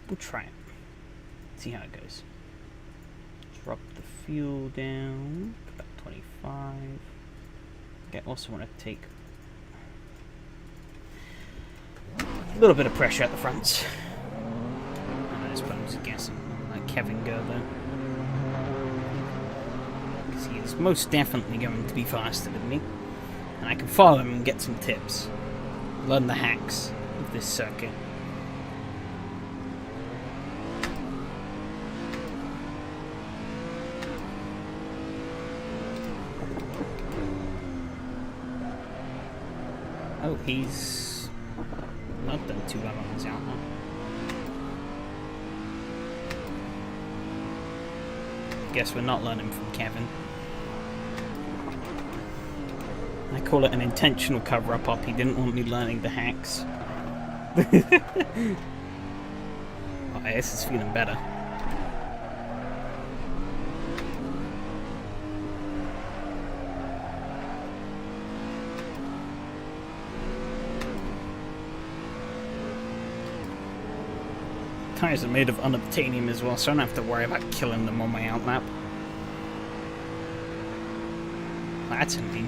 We'll try it. See how it goes. drop the fuel down about 25. Okay, also want to take a little bit of pressure at the front. I suppose guessing like Kevin go though, because he is most definitely going to be faster than me, and I can follow him and get some tips, learn the hacks of this circuit. Oh, he's not done too well on his outlaw. Guess we're not learning from Kevin. I call it an intentional cover-up op. He didn't want me learning the hacks. Oh, this is feeling better. Tires are made of unobtainium as well, so I don't have to worry about killing them on my outlap. That's indeed.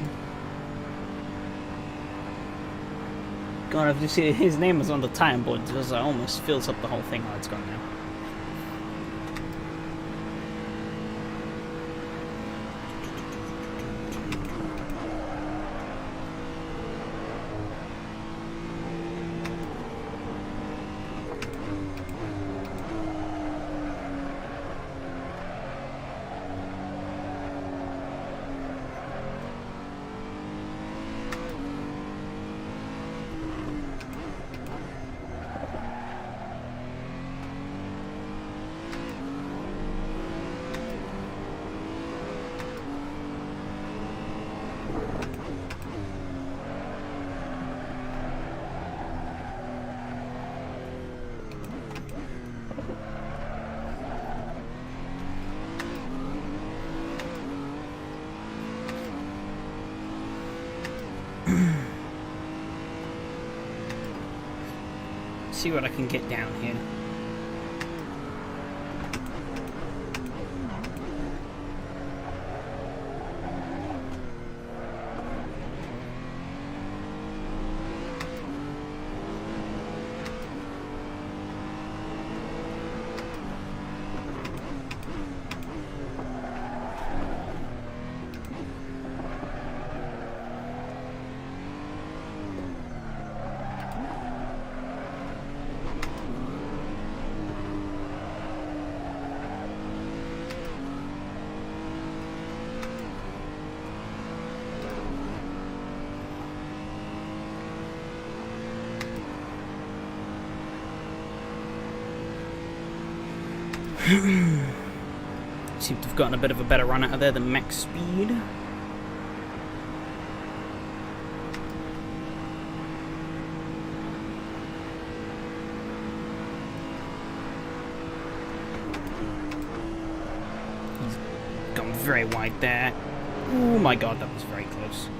God, if you see his name was on the time board, it almost fills up the whole thing. Oh, it's gone now. See what I can get down here. Seem to have gotten a bit of a better run out of there than max speed. He's gone very wide there. Oh my god, that was very close.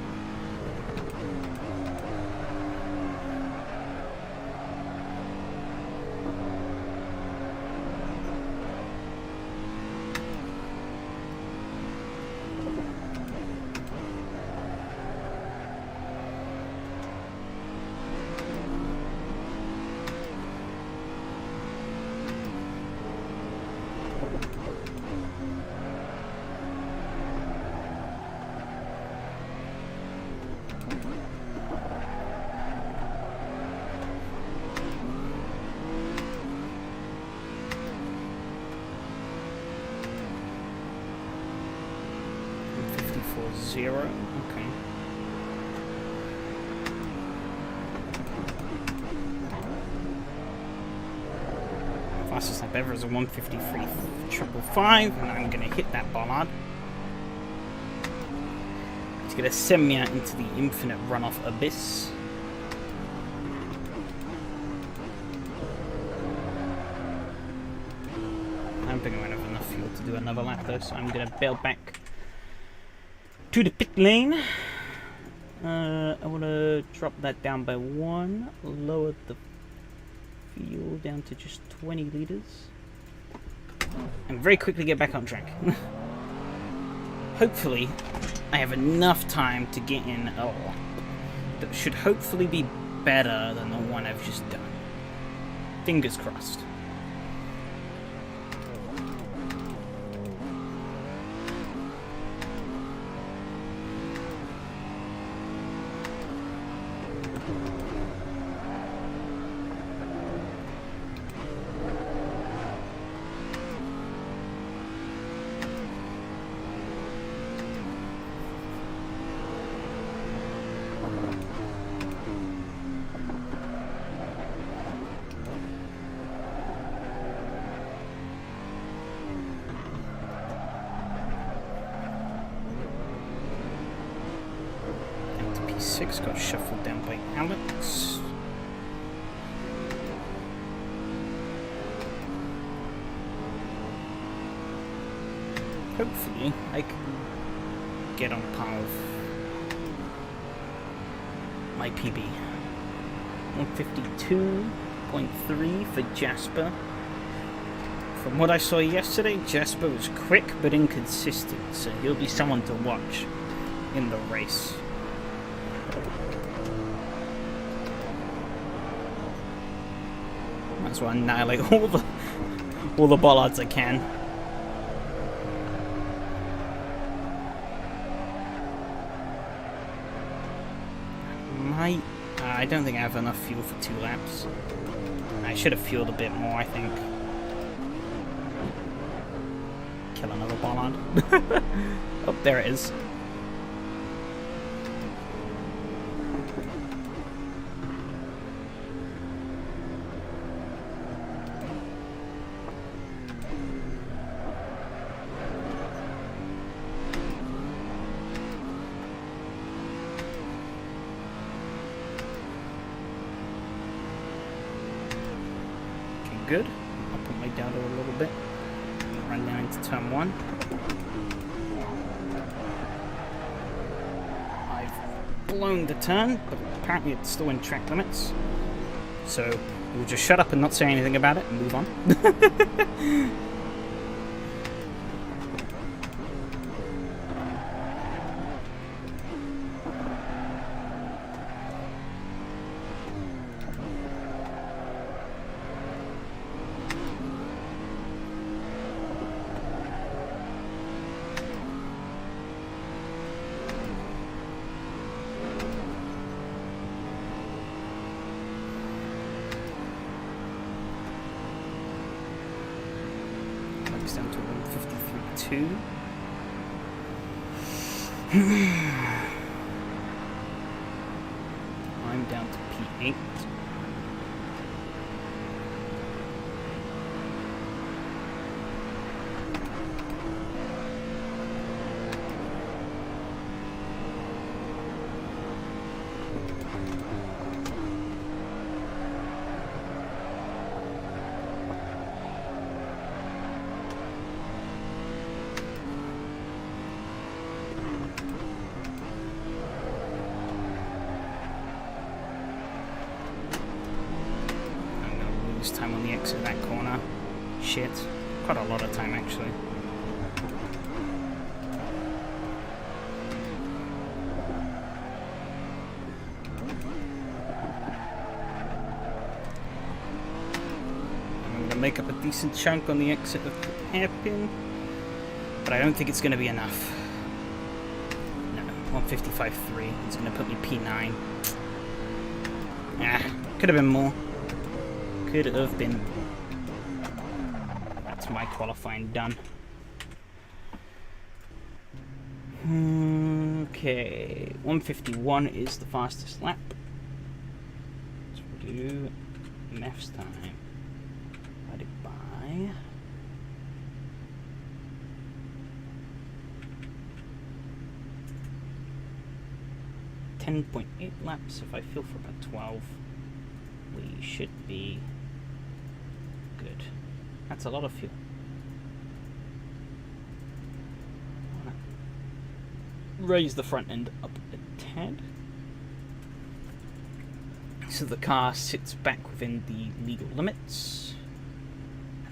Zero. Okay. Fastest lap ever is a 153.555, and I'm going to hit that bollard. It's going to send me out into the infinite runoff abyss. I don't think I'm going to have enough fuel to do another lap though, so I'm going to bail back to the pit lane. I want to drop that down by 1, lower the fuel down to just 20 liters. and very quickly get back on track. Hopefully, I have enough time to get in a lap that should hopefully be better than the one I've just done. Fingers crossed. P6 got shuffled down by Alex. Hopefully I can get on par with my PB. 152.3 for Jasper. From what I saw yesterday, Jasper was quick but inconsistent, so he'll be someone to watch in the race. Might as well annihilate all the bollards I can. I don't think I have enough fuel for 2 laps. I should have fueled a bit more, I think. Kill another bollard. Oh, there it is. Good. I'll put my down a little bit. Run down into turn 1. I've blown the turn, but apparently it's still in track limits. So we'll just shut up and not say anything about it and move on. Down to 153.2. I'm down to P8. Time on the exit of that corner. Shit. Quite a lot of time, actually. I'm going to make up a decent chunk on the exit of the hairpin, but I don't think it's going to be enough. No, 155.3. It's going to put me P9. Could have been more. Could have been. That's my qualifying done. Okay, 151 is the fastest lap. So we'll do Mef's time. Divided by 10.8 laps. If I feel for about 12, we should be good. That's a lot of fuel. Raise the front end up a tad so the car sits back within the legal limits.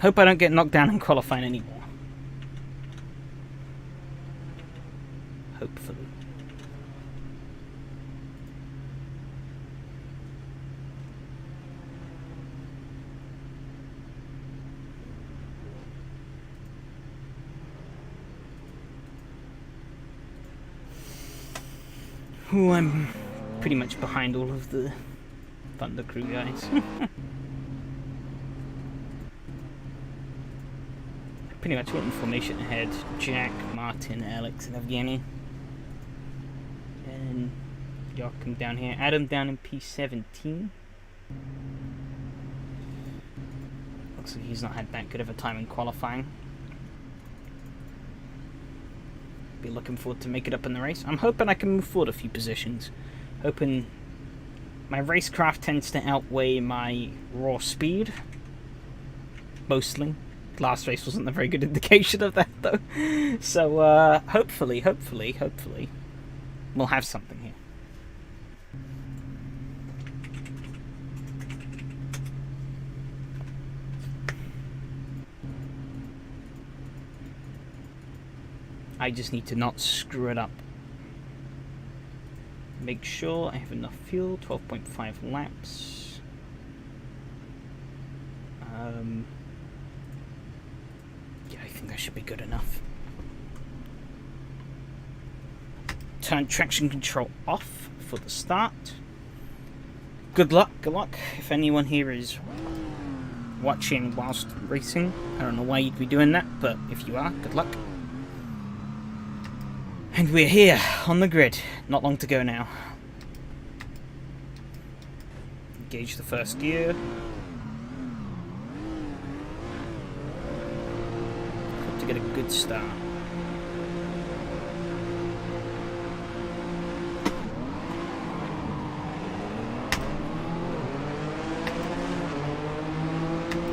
Hope I don't get knocked down in qualifying anymore. Hopefully. Ooh, I'm pretty much behind all of the Thunder Crew guys. Pretty much went in formation ahead. Jack, Martin, Alex, and Evgeny. And Joachim down here. Adam down in P17. Looks like he's not had that good of a time in qualifying. Be looking forward to make it up in the race. I'm hoping I can move forward a few positions. Hoping my racecraft tends to outweigh my raw speed. Mostly. Last race wasn't a very good indication of that though. So hopefully we'll have something here. I just need to not screw it up. Make sure I have enough fuel, 12.5 laps. Yeah, I think that should be good enough. Turn traction control off for the start. Good luck, good luck. If anyone here is watching whilst racing, I don't know why you'd be doing that, but if you are, good luck. And we're here, on the grid. Not long to go now. Engage the first gear. Hope to get a good start.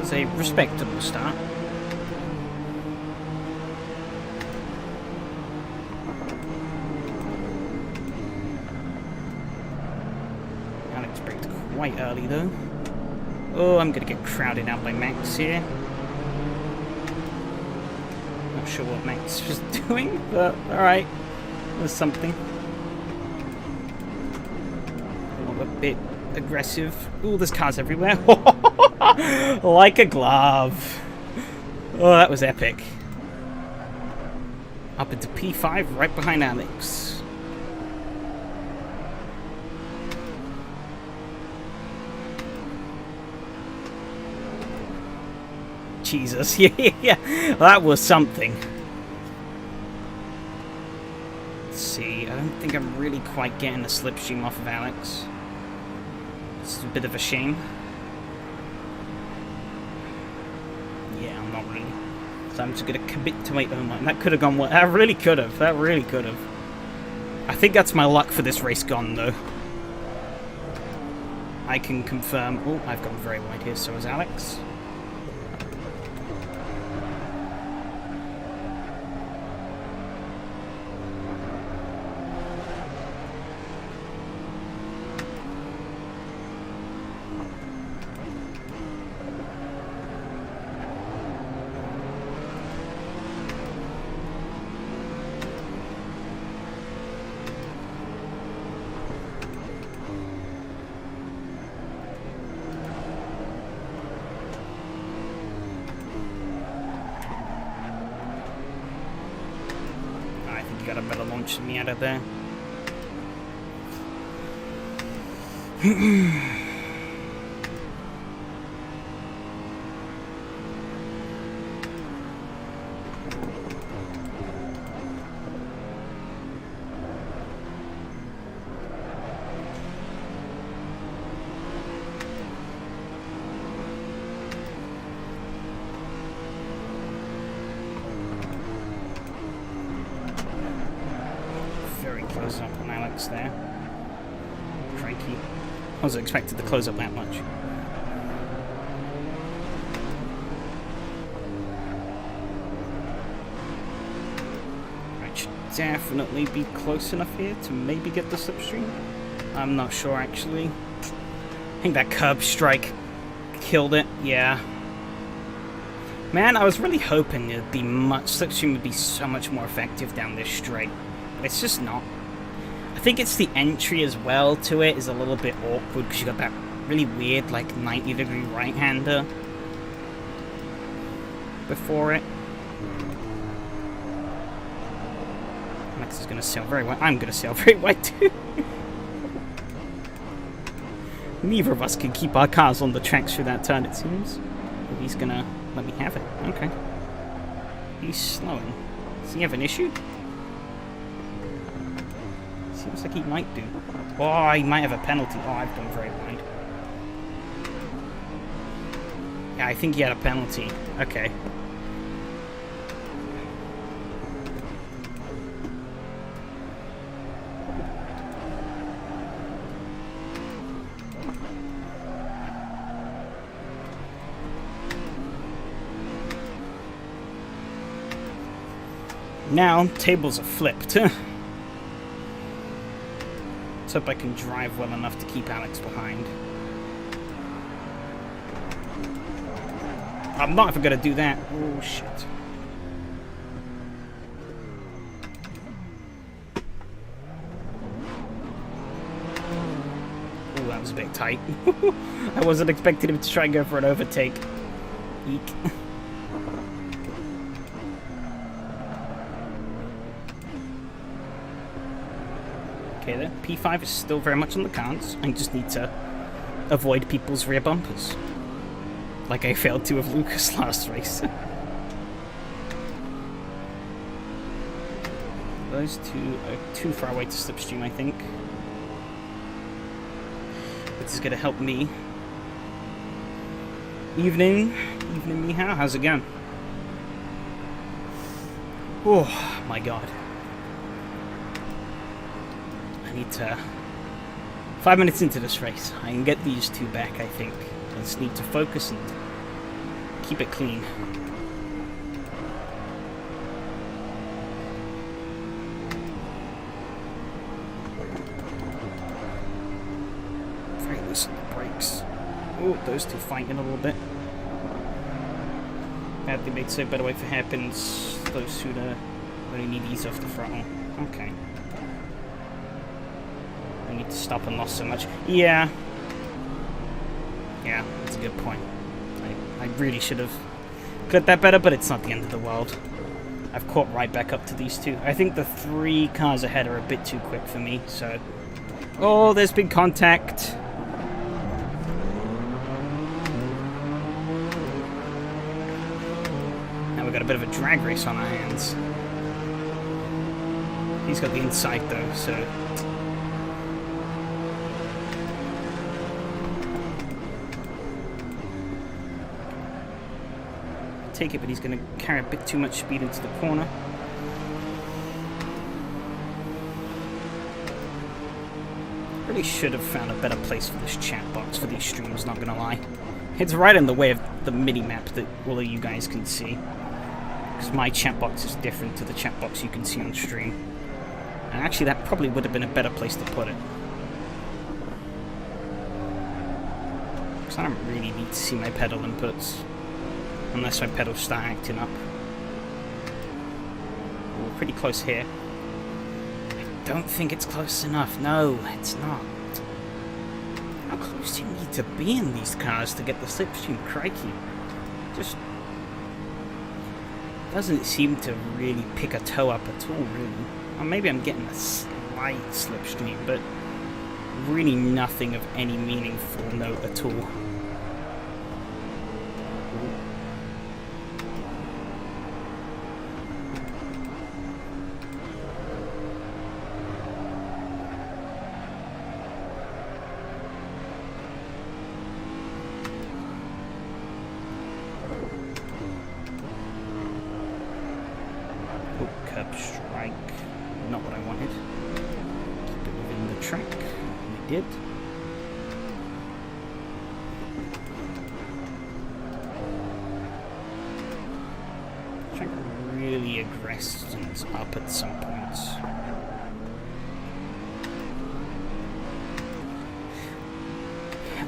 It's a respectable start. Quite early though. Oh, I'm gonna get crowded out by Max here. Not sure what Max was doing, but alright. There's something. A bit aggressive. Oh, there's cars everywhere. Like a glove. Oh, that was epic. Up into P5 right behind Alex. Jesus, yeah, that was something. Let's see, I don't think I'm really quite getting the slipstream off of Alex. It's a bit of a shame. Yeah, I'm not really. So I'm just going to commit to my own line. That could have gone well. That really could have. That really could have. I think that's my luck for this race gone, though. I can confirm. Oh, I've gone very wide here, so has Alex. Got a better launch than me out of there. Close up on Alex there. Cranky. I wasn't expected to close up that much. Right, should definitely be close enough here to maybe get the slipstream. I'm not sure actually. I think that curb strike killed it, yeah. Man, I was really hoping it'd be slipstream would be so much more effective down this straight. But it's just not. I think it's the entry as well to it is a little bit awkward because you got that really weird, like, 90-degree right-hander before it. Max is going to sail very wide. I'm going to sail very wide too. Neither of us can keep our cars on the tracks through that turn, it seems. But he's going to let me have it. Okay. He's slowing. Does he have an issue? Seems like he might do. Oh, he might have a penalty. Oh, I've done very wide. Yeah, I think he had a penalty. Okay. Now, tables are flipped. Let's hope I can drive well enough to keep Alex behind. I'm not ever going to do that. Oh, shit. Oh, that was a bit tight. I wasn't expecting him to try and go for an overtake. Eek. Okay, then. P5 is still very much on the cards. I just need to avoid people's rear bumpers. Like I failed to with Lucas last race. Those two are too far away to slipstream, I think. This is going to help me. Evening, Mihao. How's it going? Oh, my God. I need to... 5 minutes into this race, I can get these two back, I think. I just need to focus and keep it clean. Very loose on the brakes. Oh, those two fighting a little bit. Badly made, so better wait for hairpins. Those who only need ease off the throttle. Okay. I need to stop and lost so much. Yeah. Yeah, that's a good point. I really should have cleared that better, but it's not the end of the world. I've caught right back up to these two. I think the 3 cars ahead are a bit too quick for me, so... Oh, there's been contact. Now we've got a bit of a drag race on our hands. He's got the inside though, so... Take it, but he's going to carry a bit too much speed into the corner. Really should have found a better place for this chat box for these streams, not going to lie. It's right in the way of the mini-map that all of you guys can see. Because my chat box is different to the chat box you can see on stream. And actually that probably would have been a better place to put it. Because I don't really need to see my pedal inputs. Unless my pedals start acting up. We're pretty close here. I don't think it's close enough. No, it's not. How close do you need to be in these cars to get the slipstream? Crikey. Just doesn't seem to really pick a toe up at all, really. Or maybe I'm getting a slight slipstream, but really nothing of any meaningful note at all. Really aggressive up at some points.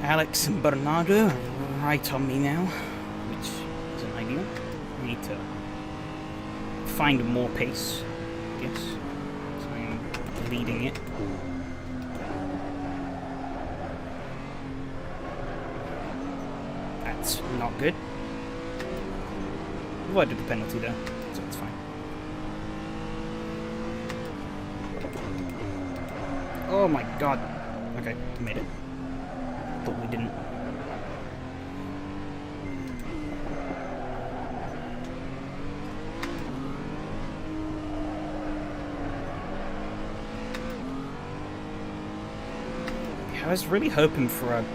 Alex and Bernardo are right on me now, which isn't ideal. need to find more pace, I guess. So I'm leading it. That's not good. Avoided the penalty there, so it's fine. Oh my god. Okay, made it. But we didn't. I was really hoping for a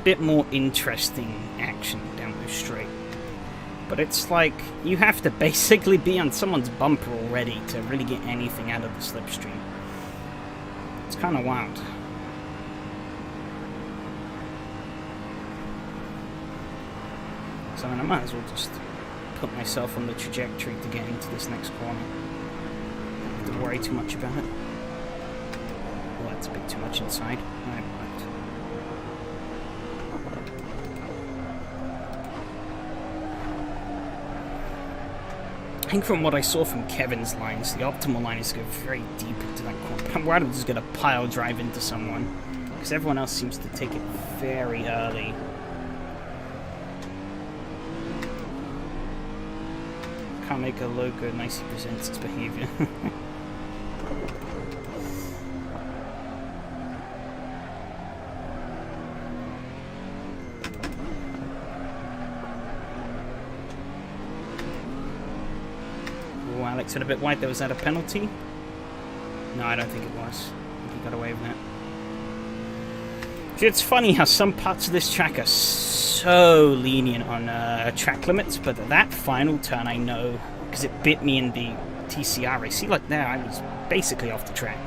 bit more interesting action down the straight. But it's like, you have to basically be on someone's bumper already to really get anything out of the slipstream. It's kind of wild. So I might as well just put myself on the trajectory to get into this next corner. Don't have to worry too much about it. Well, that's a bit too much inside. Right. I think from what I saw from Kevin's lines, the optimal line is to go very deep into that corner. I'm worried I'm just going to pile drive into someone, because everyone else seems to take it very early. Can't make a logo nicely presents its behavior. Alex had a bit wide. Was that a penalty? No, I don't think it was. I think he got away with that. See, it's funny how some parts of this track are so lenient on track limits, but that final turn I know, because it bit me in the TCR race. See, like there, I was basically off the track.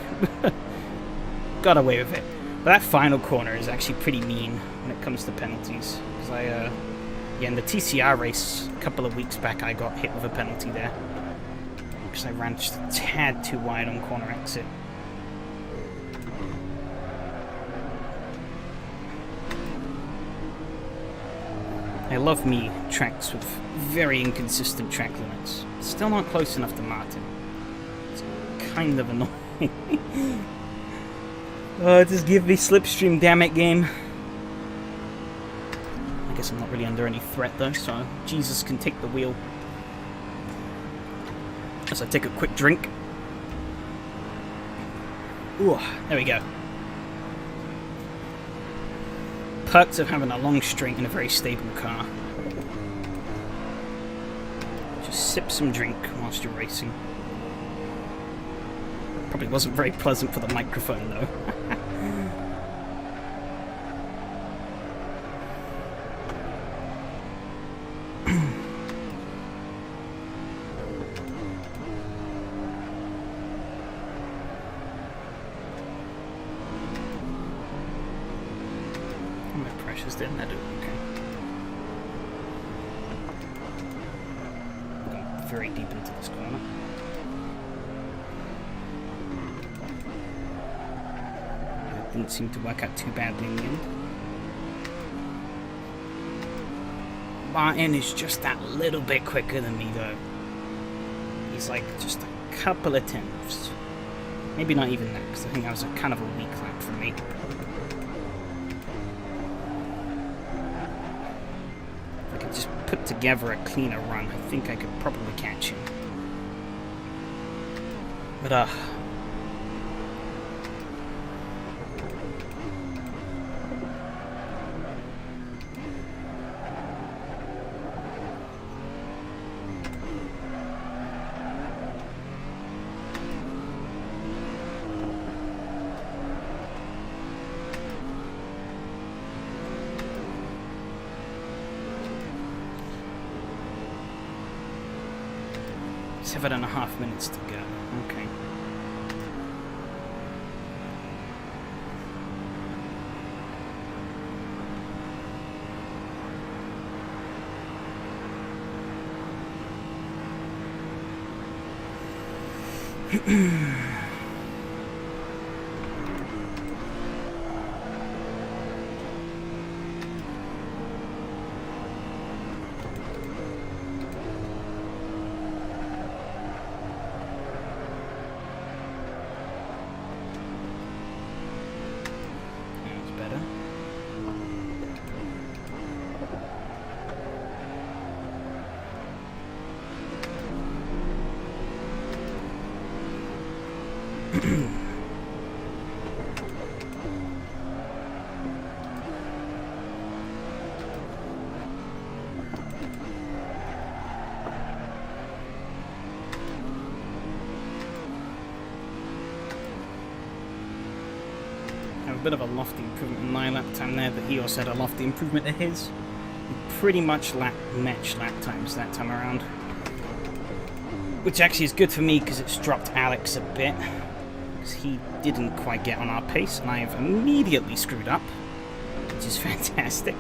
Got away with it. But that final corner is actually pretty mean when it comes to penalties. Because yeah, in the TCR race a couple of weeks back, I got hit with a penalty there. Because I ran just a tad too wide on corner exit. I love me tracks with very inconsistent track limits. Still not close enough to Martin. It's kind of annoying. Oh, just give me slipstream, damn it, game. I guess I'm not really under any threat though, so Jesus can take the wheel. As I take a quick drink. Ooh, there we go. Perks of having a long straight in a very stable car. Just sip some drink whilst you're racing. Probably wasn't very pleasant for the microphone though. Didn't I do? Okay. Going very deep into this corner. That didn't seem to work out too badly in the end. Martin is just that little bit quicker than me though. He's like just a couple of tenths. Maybe not even that, because I think that was a kind of a weak lap for me. Put together a cleaner run, I think I could probably catch him. But Seven and a half minutes to go. Okay. A bit of a lofty improvement in my lap time there, but he also had a lofty improvement in his. Pretty much matched lap times that time around. Which actually is good for me because it's dropped Alex a bit. Because he didn't quite get on our pace and I have immediately screwed up. Which is fantastic.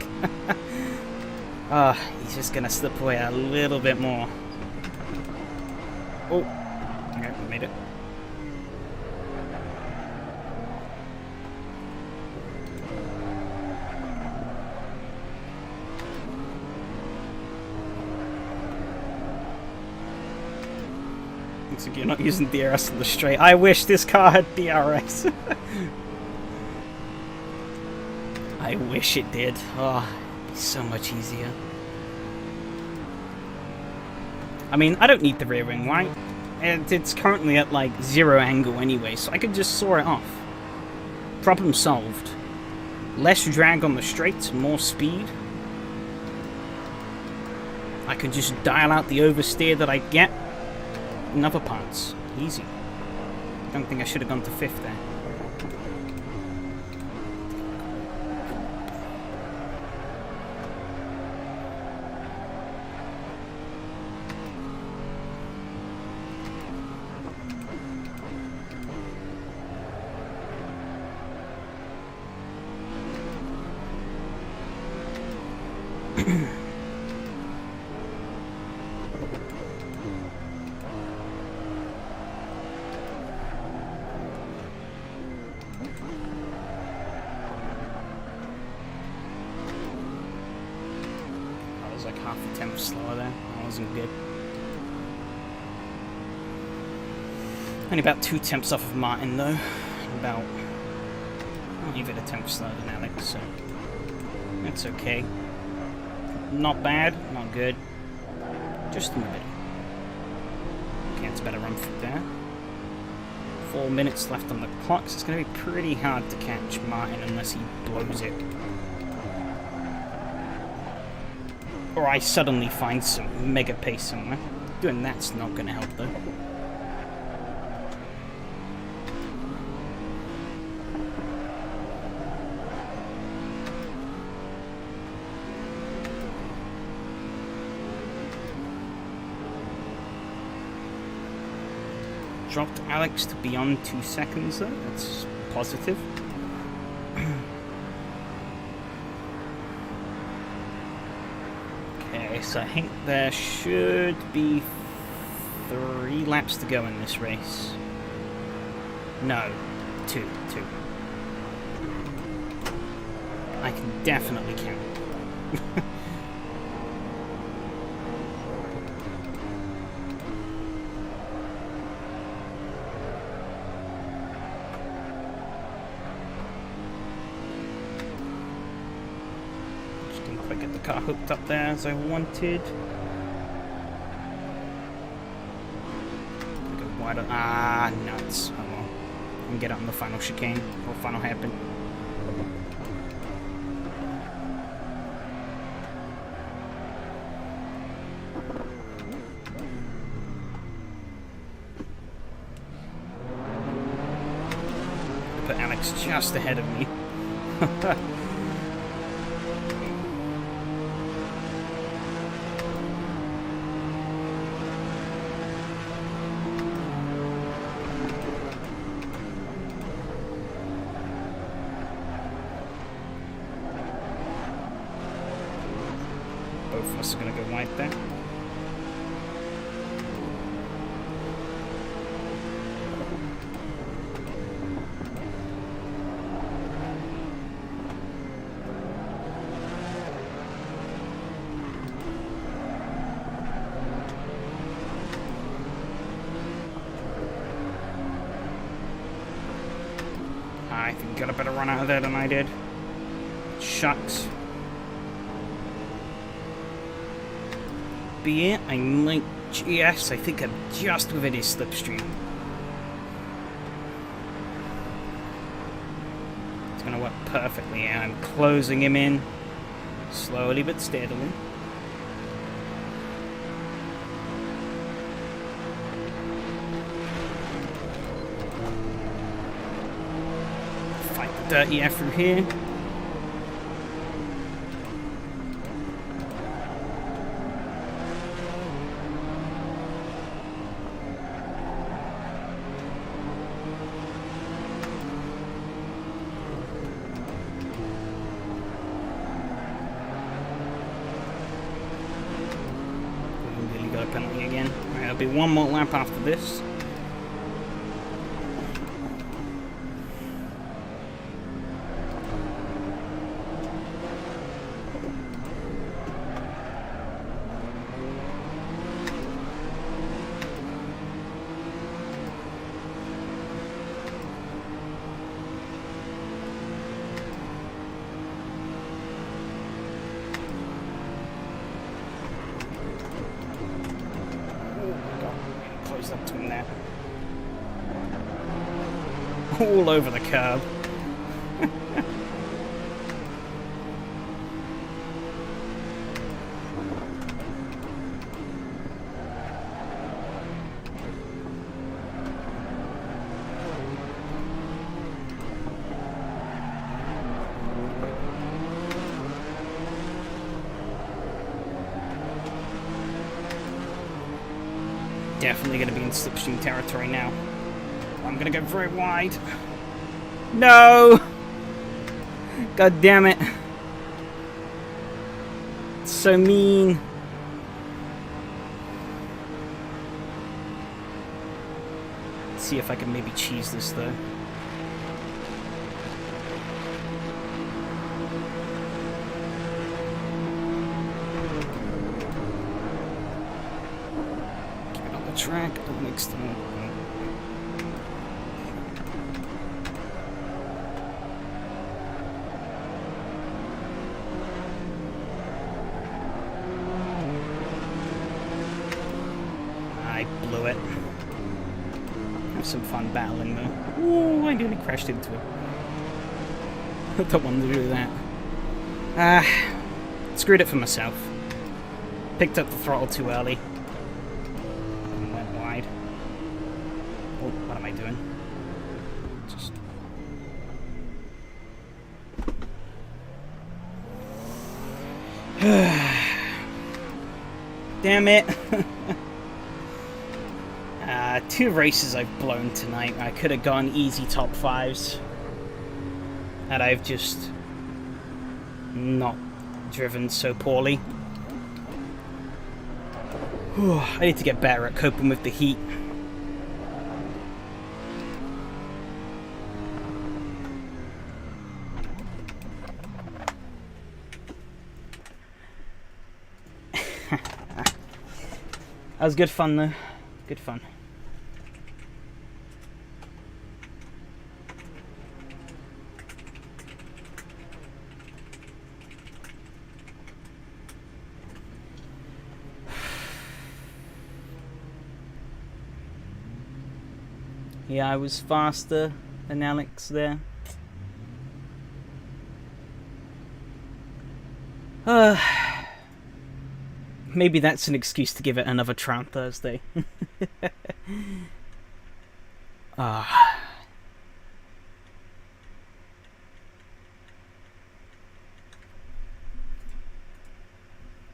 He's just going to slip away a little bit more. Oh, okay, we made it. Looks like you're not using DRS on the straight. I wish this car had DRS. I wish it did. Oh, it'd be so much easier. I mean, I don't need the rear wing, right? And it's currently at like 0 angle anyway, so I could just saw it off. Problem solved. Less drag on the straight, more speed. I could just dial out the oversteer that I get in other parts. Easy. I don't think I should have gone to 5th there. Like half a tenth slower there. That wasn't good. Only about 2 tenths off of Martin though. About even a tenth slower than Alex, so that's okay. Not bad, not good. Just in the middle. Okay, it's a better run through there. 4 minutes left on the clock, so it's going to be pretty hard to catch Martin unless he blows it. Or I suddenly find some mega pace somewhere. Doing that's not going to help though. Dropped Alex to beyond 2 seconds though. That's positive. So I think there should be 3 laps to go in this race. No, 2. I can definitely count. Get the car hooked up there as I wanted. Go wider. Ah, nuts. Oh well. I can get it on the final chicane or final hairpin. Put Alex just ahead of me. Both of us are going to go wide there. I think you got a better run out of there than I did. Shucks. Be it, I might. Yes, I think I'm just within his slipstream. going to work perfectly. I'm closing him in, slowly but steadily. Fight the dirty air through here. Penalty again. Right, there'll be one more lap after this. Up between that. All over the curb. Definitely going to be in slipstream territory now. I'm going to go very wide. No! God damn it. It's so mean. Let's see if I can maybe cheese this though. Track, don't mix them up. I blew it. Have some fun battling though. Ooh, I nearly crashed into it. I don't want to do that. Screwed it for myself. Picked up the throttle too early. What am I doing? Just... Damn it. 2 races I've blown tonight. I could have gone easy top 5s. And I've just not driven so poorly. I need to get better at coping with the heat. That was good fun though. Good fun. Yeah, I was faster than Alex there. Maybe that's an excuse to give it another try on Thursday.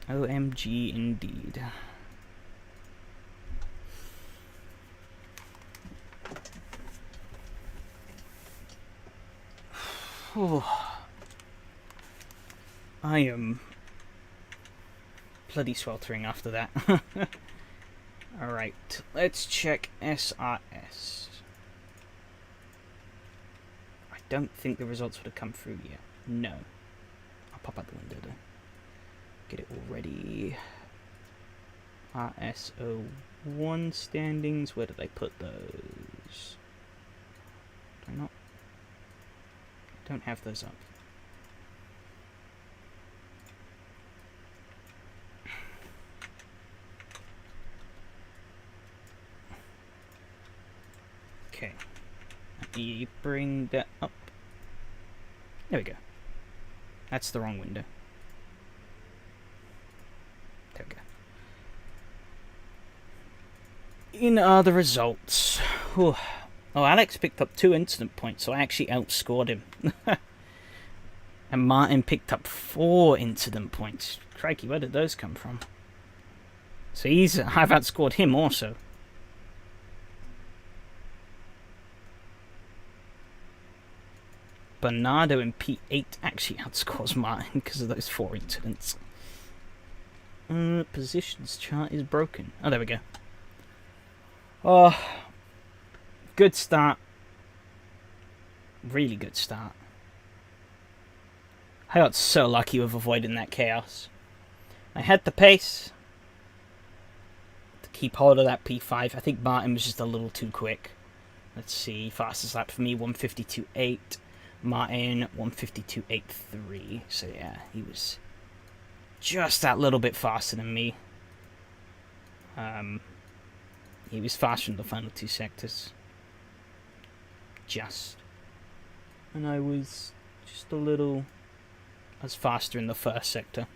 OMG indeed. I am bloody sweltering after that. Alright, let's check SRS. I don't think the results would have come through yet. No. I'll pop out the window though. Get it all ready. RSO1 standings, where did I put those? Do I not? Don't have those up. Okay. Let me bring that up. There we go. That's the wrong window. There we go. In are the results. Whew. Oh, Alex picked up 2 incident points, so I actually outscored him. And Martin picked up 4 incident points. Crikey, where did those come from? So I've outscored him also. Bernardo in P8 actually outscores Martin because of those 4 incidents. Positions chart is broken. Oh, there we go. Oh, good start. Really good start. I got so lucky with avoiding that chaos. I had the pace to keep hold of that P5. I think Martin was just a little too quick. Let's see. Fastest lap for me, 152.8. Martin, 152.83. So yeah, he was just that little bit faster than me. He was faster in the final 2 sectors. Just. And I was just a little as faster in the first sector.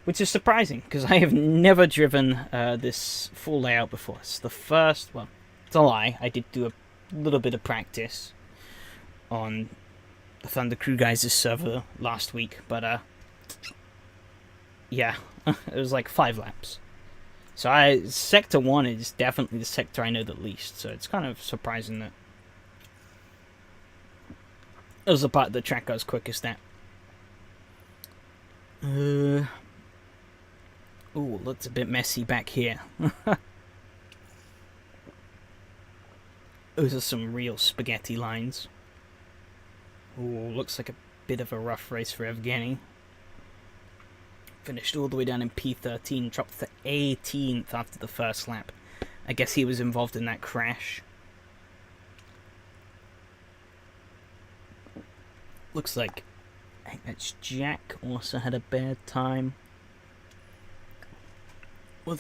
Which is surprising, because I have never driven this full layout before. It's the first, well, it's a lie. I did do a little bit of practice on the Thunder Crew Guys' server last week, but yeah, it was like 5 laps. So Sector 1 is definitely the sector I know the least, so it's kind of surprising that it was the part of the track I was quickest at. Oh, looks a bit messy back here. Those are some real spaghetti lines. Oh, looks like a bit of a rough race for Evgeny. Finished all the way down in P13, dropped to 18th after the first lap. I guess he was involved in that crash. Looks like I think that's Jack also had a bad time. Well,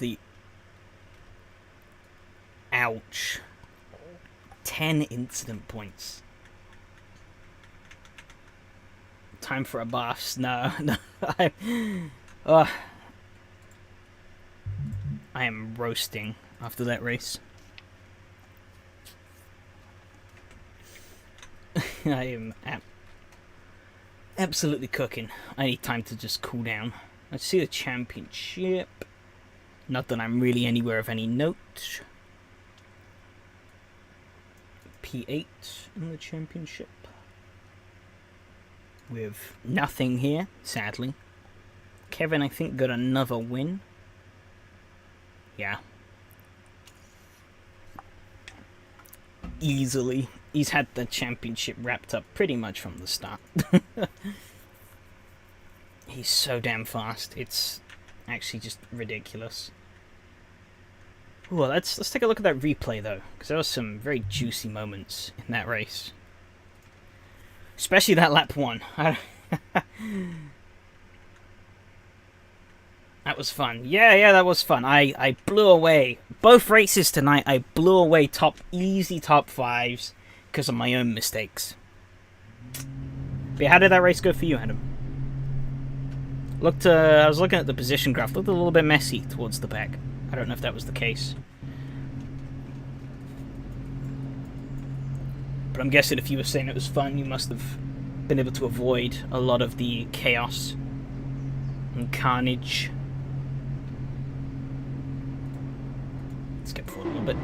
ouch. 10 incident points. Time for a bath. No. I am roasting after that race. I am absolutely cooking. I need time to just cool down. Let's see the championship. Not that I'm really anywhere of any note. P8 in the championship. With nothing here, sadly. Kevin, I think, got another win. Yeah. Easily. He's had the championship wrapped up pretty much from the start. He's so damn fast. It's actually just ridiculous. Ooh, let's take a look at that replay, though, because there were some very juicy moments in that race. Especially that lap 1. That was fun. Yeah, that was fun. I blew away. Both races tonight, I blew away easy top 5s because of my own mistakes. But how did that race go for you, Adam? I was looking at the position graph. Looked a little bit messy towards the back. I don't know if that was the case. But I'm guessing if you were saying it was fun, you must have been able to avoid a lot of the chaos and carnage. Let's get forward a little bit.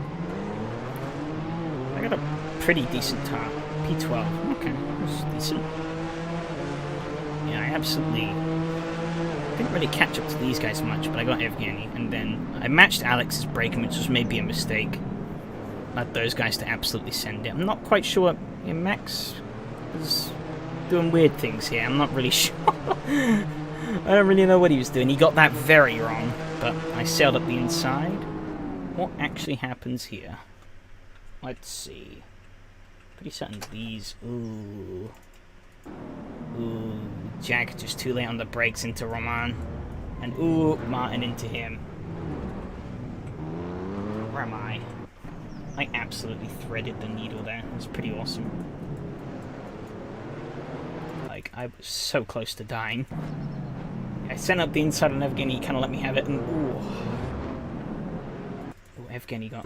I got a pretty decent time. P12. Okay, that's decent. Yeah, I absolutely didn't really catch up to these guys much, but I got Evgeny, and then I matched Alex's braking, which was maybe a mistake. Let those guys to absolutely send it. I'm not quite sure. Yeah, Max was doing weird things here. I'm not really sure. I don't really know what he was doing. He got that very wrong, but I sailed up the inside. What actually happens here? Let's see. Pretty certain these. Ooh. Jack just too late on the brakes into Roman. And ooh, Martin into him. Where am I? I absolutely threaded the needle there. It was pretty awesome. I was so close to dying. I sent up the inside on Evgeny, he kind of let me have it, and ooh, Evgeny got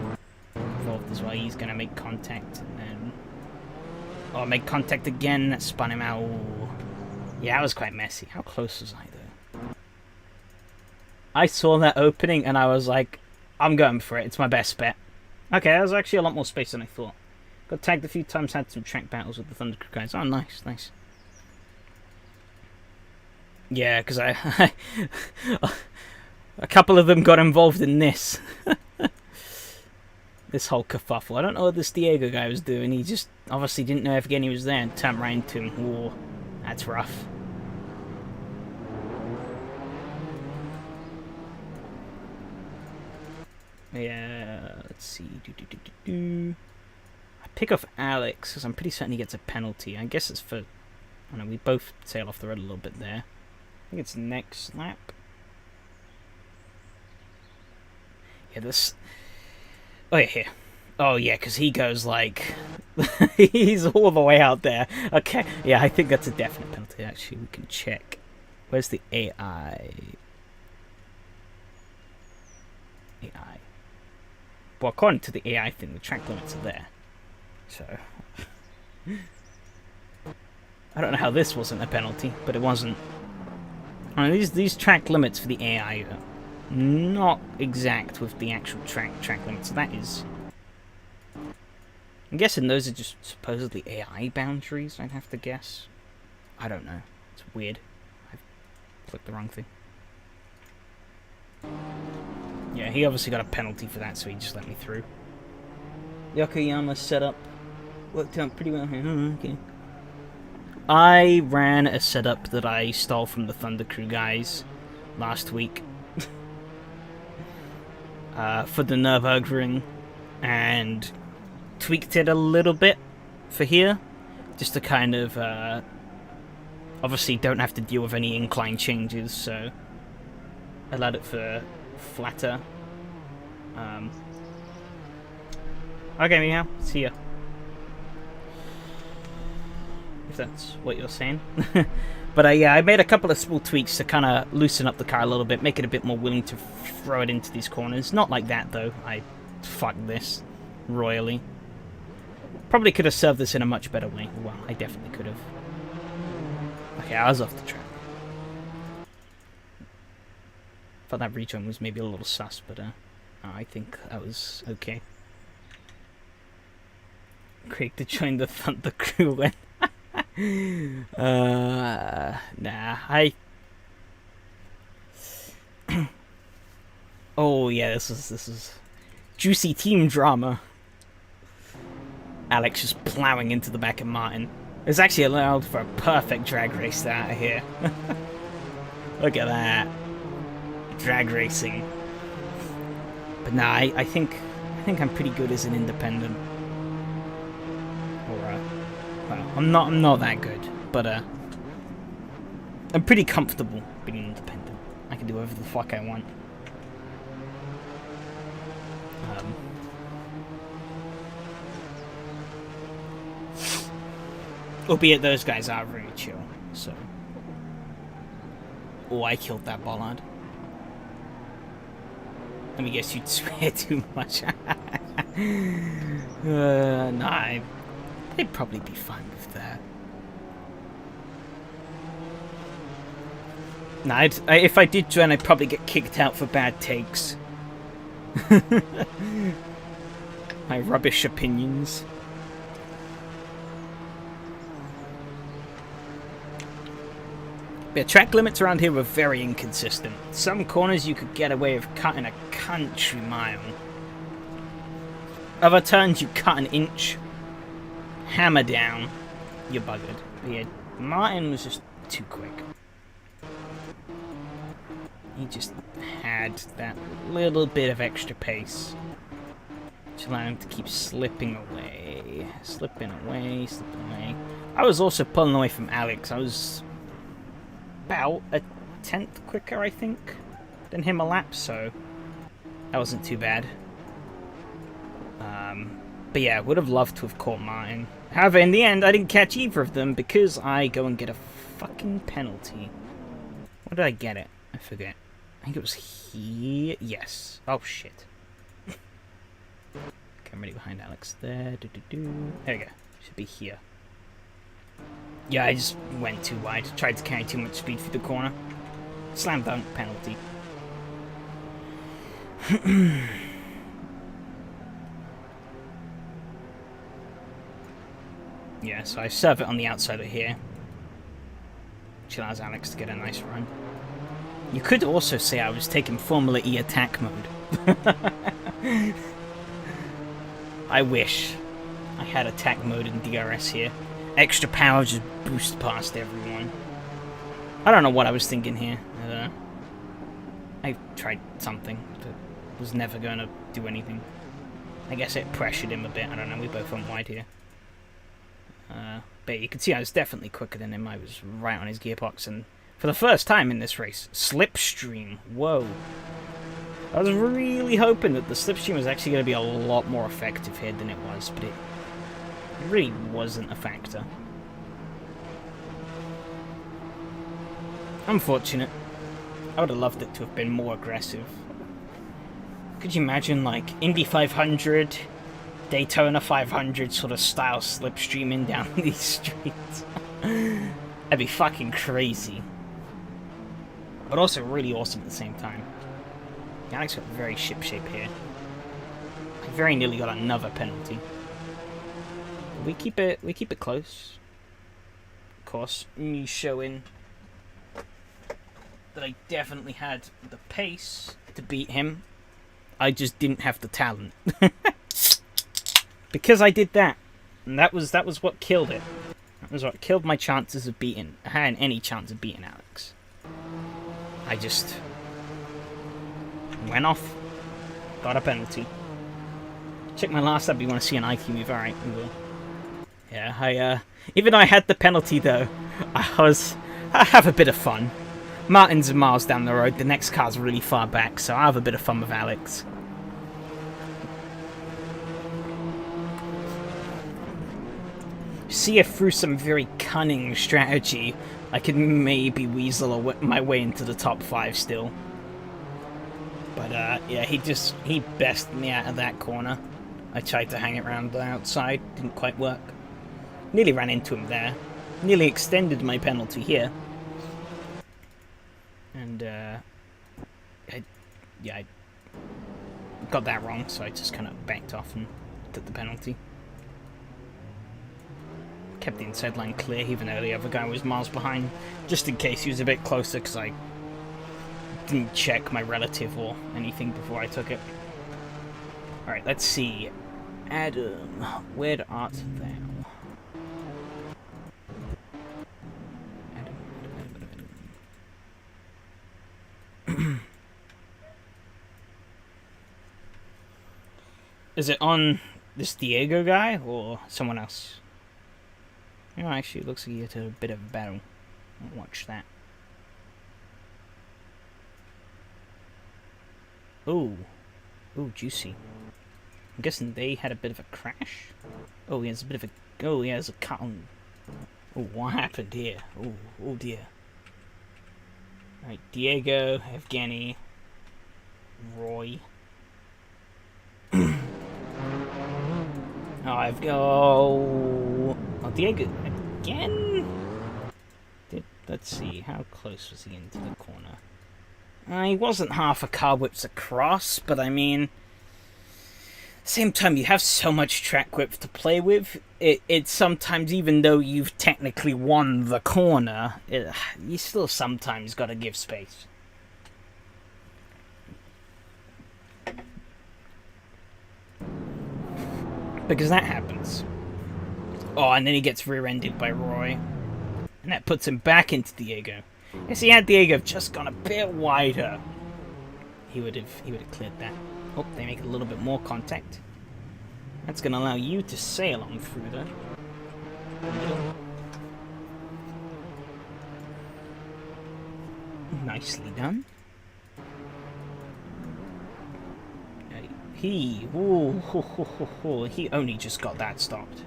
involved as well. He's going to make contact, and then... Oh, make contact again, that spun him out. Ooh. Yeah, that was quite messy. How close was I, though? I saw that opening, and I was like, I'm going for it. It's my best bet. Okay, that was actually a lot more space than I thought. Got tagged a few times, had some track battles with the Thunder Crew guys. Oh, nice, nice. Yeah, because a couple of them got involved in this. This whole kerfuffle. I don't know what this Diego guy was doing. He just obviously didn't know Evgeny was there and turned right into him. Whoa, that's rough. Yeah, let's see. I pick off Alex because I'm pretty certain he gets a penalty. I guess it's for... I don't know, we both sail off the road a little bit there. I think it's next lap. Yeah, this... Oh, yeah, here. Oh, yeah, because he goes, like... he's all the way out there. Okay, yeah, I think that's a definite penalty, actually. We can check. Where's the AI? AI. Well, according to the AI thing, the track limits are there. So... I don't know how this wasn't a penalty, but it wasn't. I mean, these track limits for the AI are not exact with the actual track limits. So that is... I'm guessing those are just supposedly AI boundaries, I'd have to guess. I don't know. It's weird. I've clicked the wrong thing. Yeah, he obviously got a penalty for that, so he just let me through. Yokoyama setup worked out pretty well here. Oh, okay. I ran a setup that I stole from the Thunder Crew guys last week for the Nürburgring, and tweaked it a little bit for here, just to kind of obviously don't have to deal with any incline changes, so I allowed it for flatter. Okay, meow, see ya. If that's what you're saying. But yeah, I made a couple of small tweaks to kind of loosen up the car a little bit, make it a bit more willing to throw it into these corners. Not like that, though. I fucked this royally. Probably could have served this in a much better way. Well, I definitely could have. Okay, I was off the track. Thought that rejoin was maybe a little sus, but I think that was okay. Craig to join the Thunder Crew when... nah, oh yeah, this is juicy team drama. Alex just plowing into the back of Martin. It's actually allowed for a perfect drag race out of here. Look at that. Drag racing. But nah, I think I'm pretty good as an independent. Or well, I'm not that good, but I'm pretty comfortable being independent. I can do whatever the fuck I want. Albeit those guys are very chill, so... Oh, I killed that bollard. Let me guess you'd swear too much. Nah, they'd probably be fine with that. Nah, if I did join, I'd probably get kicked out for bad takes. My rubbish opinions. Yeah, track limits around here were very inconsistent. Some corners you could get away with cutting a country mile. Other turns you cut an inch. Hammer down. You're buggered. But yeah, Martin was just too quick. He just had that little bit of extra pace, which allowed him to keep slipping away. Slipping away, slipping away. I was also pulling away from Alex. I was about a 10th quicker, I think, than him a lap, so that wasn't too bad. But yeah, would have loved to have caught Martin. However, in the end, I didn't catch either of them because I go and get a fucking penalty. Where did I get it? I forget. I think it was here. Yes. Oh, shit. Okay, I'm ready behind Alex there. There we go. Should be here. Yeah, I just went too wide. Tried to carry too much speed through the corner. Slam dunk penalty. Yeah, so I serve it on the outside of here. Which allows Alex to get a nice run. You could also say I was taking Formula E attack mode. I wish I had attack mode in DRS here. Extra power, just boost past everyone. I don't know what I was thinking here. I tried something, but was never going to do anything. I guess it pressured him a bit. I don't know, we both went wide here. But you can see I was definitely quicker than him. I was right on his gearbox, and for the first time in this race, slipstream. Whoa. I was really hoping that the slipstream was actually going to be a lot more effective here than it was, but it really wasn't a factor. Unfortunate. I would have loved it to have been more aggressive. Could you imagine, like, Indy 500, Daytona 500 sort of style slipstreaming down these streets? That'd be fucking crazy. But also really awesome at the same time. Alex got very ship-shape here. I very nearly got another penalty. We keep it close. Of course, me showing that I definitely had the pace to beat him. I just didn't have the talent. Because I did that. And that was what killed it. That was what killed my chances of beating. I hadn't any chance of beating Alex. I just went off. Got a penalty. Check my last up. You want to see an IQ move? Alright, we will. Yeah, even though I had the penalty though, I have a bit of fun. Martin's miles down the road, the next car's really far back, so I have a bit of fun with Alex. See if through some very cunning strategy, I could maybe weasel my way into the top 5 still. But yeah, he bested me out of that corner. I tried to hang it around the outside, didn't quite work. Nearly ran into him there. Nearly extended my penalty here. And, I got that wrong, so I just kind of backed off and took the penalty. Kept the inside line clear, even though the other guy was miles behind, just in case he was a bit closer, because I didn't check my relative or anything before I took it. Alright, let's see. Adam, where art thou? Is it on this Diego guy or someone else? Oh, actually, it looks like you had a bit of a battle. Watch that. Ooh. Ooh, juicy. I'm guessing they had a bit of a crash? Oh, he has a bit of a... Oh, he has a cut on... Oh, what happened here? Oh, oh dear. Alright, Diego, Evgeny, Roy. Oh, Diego again? Let's see, how close was he into the corner? He wasn't half a car whips across, but I mean, same time, you have so much track width to play with. It sometimes, even though you've technically won the corner, you still sometimes got to give space. Because that happens. Oh, and then he gets rear-ended by Roy. And that puts him back into Diego. Yes, he had Diego just gone a bit wider. He would have cleared that. Oh, they make a little bit more contact. That's going to allow you to sail on through the middle. Nicely done. He only just got that stopped.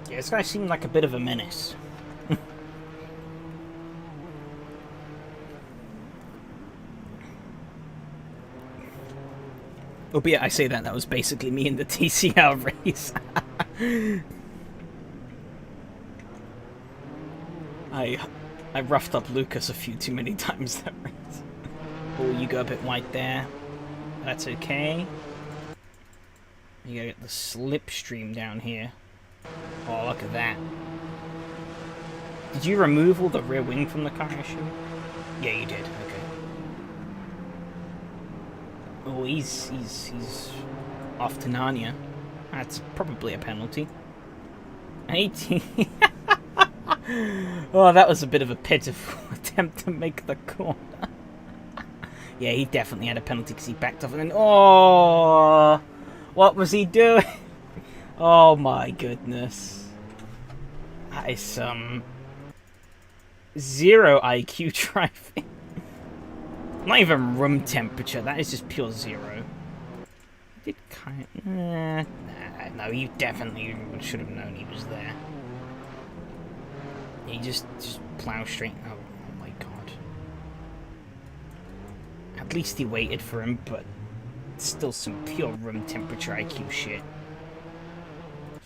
Yeah, this guy seemed like a bit of a menace. Albeit I say that was basically me in the TCR race. I roughed up Lucas a few too many times that race. Oh, you go a bit wide there. That's okay. You gotta get the slipstream down here. Oh, look at that. Did you remove all the rear wing from the car, I assume? Yeah, you did. Okay. Oh, he's off to Narnia. That's probably a penalty. 18. Oh, that was a bit of a pitiful attempt to make the corner. Yeah, he definitely had a penalty because he backed off and then... Oh! What was he doing? Oh my goodness. That is some... zero IQ driving. Not even room temperature, that is just pure zero. Did kind of... no, you definitely should have known he was there. He just plow straight... Oh my god. At least he waited for him, but still some pure room temperature IQ shit.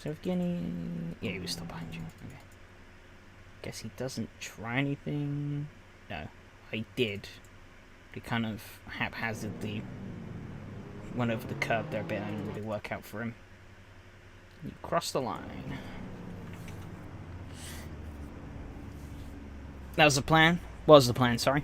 So Evgeny... Yeah, he was still behind you. Okay. Guess he doesn't try anything. No, he did. He kind of haphazardly went over the curb there a bit and didn't really work out for him. You crossed the line. That was the plan? Was the plan, sorry.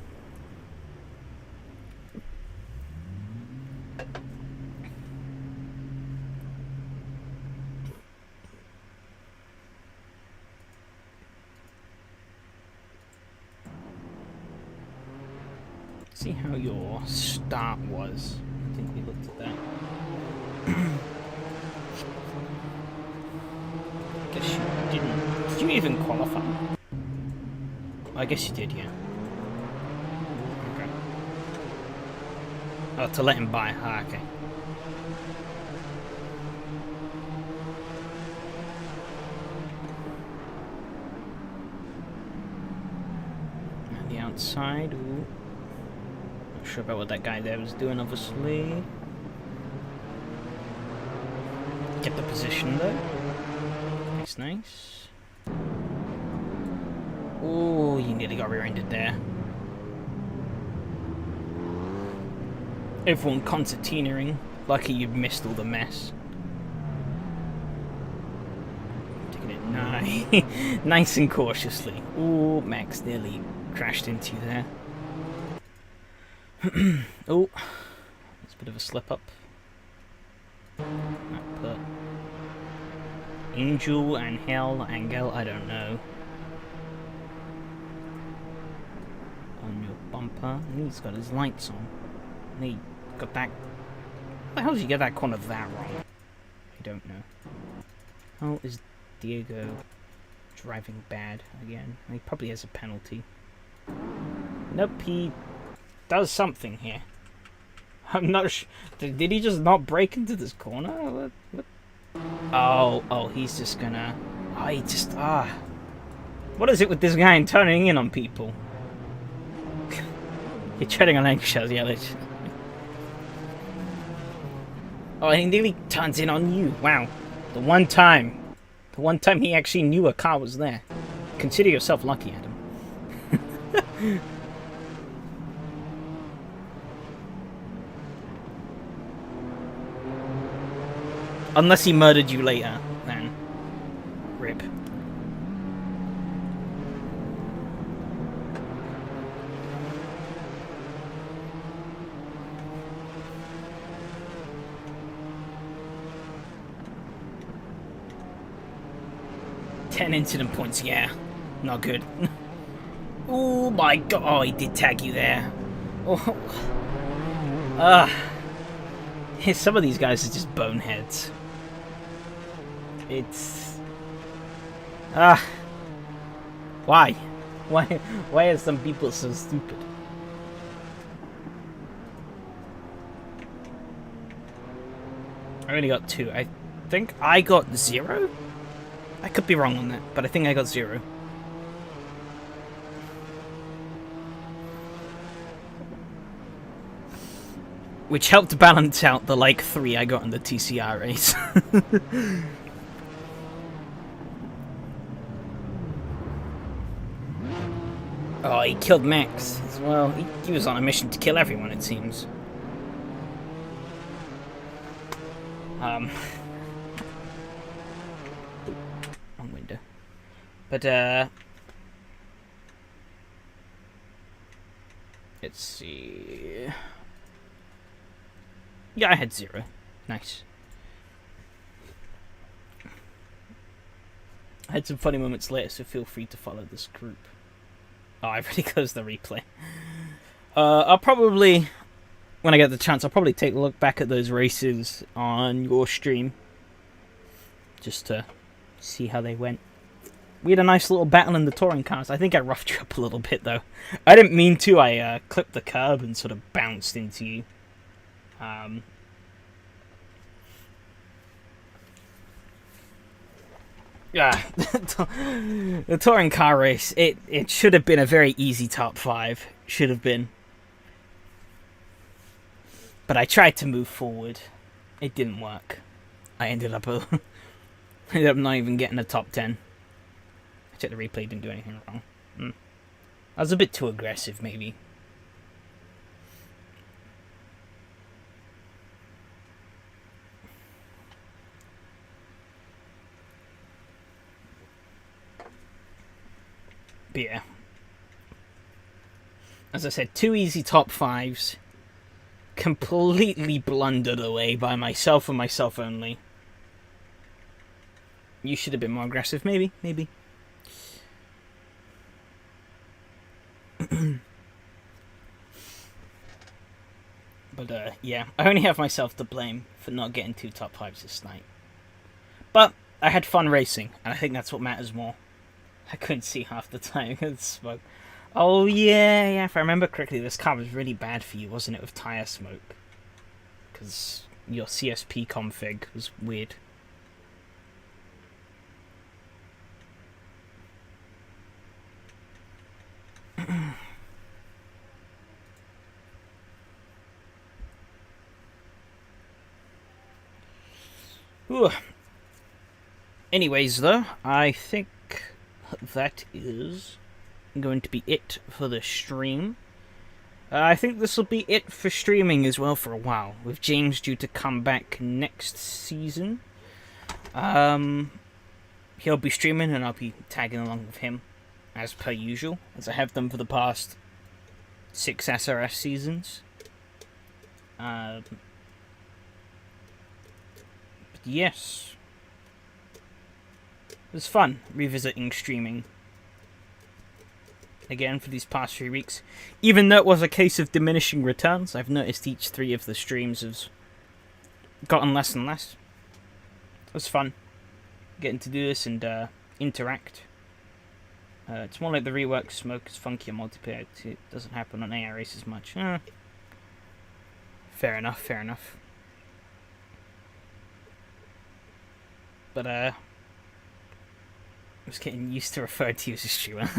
See how your start was. I think we looked at that. Guess you didn't. Did you even qualify? I guess you did, yeah. Okay. Oh, to let him by. Ah, okay. And the outside. Ooh. Not sure about what that guy there was doing, obviously. Get the position though. Nice, nice. Oh, you nearly got rear-ended there. Everyone concertinaing. Lucky you missed all the mess. Taking it nice and cautiously. Oh, Max nearly crashed into you there. Oh, that's a bit of a slip up. That put Angel and Angel, I don't know. On your bumper. And he's got his lights on. And he got that. How the hell did you get that corner that wrong? I don't know. How is Diego driving bad again? He probably has a penalty. Nope, he does something here. I'm not sure. Did he just not break into this corner? What? Oh, he's just gonna... Oh, he just... What is it with this guy and turning in on people? You're treading on eggshells, yeah, literally. Oh, he nearly turns in on you. Wow. The one time he actually knew a car was there. Consider yourself lucky, Adam. Unless he murdered you later, then rip. Ten incident points, yeah. Not good. Oh my god. Oh, he did tag you there. Oh. Some of these guys are just boneheads. It's... Why? Why are some people so stupid? I only got 2. I think I got 0? I could be wrong on that, but I think I got 0. Which helped balance out the, like, 3 I got in the TCR race. Oh, he killed Max as well. He was on a mission to kill everyone, it seems. Wrong window. But, let's see. Yeah, I had 0. Nice. I had some funny moments later, so feel free to follow this group. Oh, I've already closed the replay. I'll probably, when I get the chance, I'll probably take a look back at those races on your stream. Just to see how they went. We had a nice little battle in the touring cars. I think I roughed you up a little bit, though. I didn't mean to. I clipped the curb and sort of bounced into you. Yeah, the touring car race, it should have been a very easy top 5. Should have been. But I tried to move forward. It didn't work. I ended up not even getting a top 10. I checked the replay, didn't do anything wrong. I was a bit too aggressive, maybe. But yeah. As I said, 2 easy top 5s. Completely blundered away by myself and myself only. You should have been more aggressive, maybe. But, yeah. I only have myself to blame for not getting 2 top 5s this night. But I had fun racing, and I think that's what matters more. I couldn't see half the time. Smoke. Oh, yeah, if I remember correctly, this car was really bad for you, wasn't it, with tyre smoke? Because your CSP config was weird. Ooh. Anyways, though, I think that is going to be it for the stream. I think this will be it for streaming as well for a while, with James due to come back next season. He'll be streaming and I'll be tagging along with him, as per usual, as I have done for the past 6 SRS seasons. But yes. It was fun revisiting streaming again for these past 3 weeks. Even though it was a case of diminishing returns, I've noticed each 3 of the streams has gotten less and less. It was fun getting to do this and interact. It's more like the rework smoke is funkier multiplayer. It doesn't happen on AR races much. Fair enough. But I was getting used to referring to you as a streamer.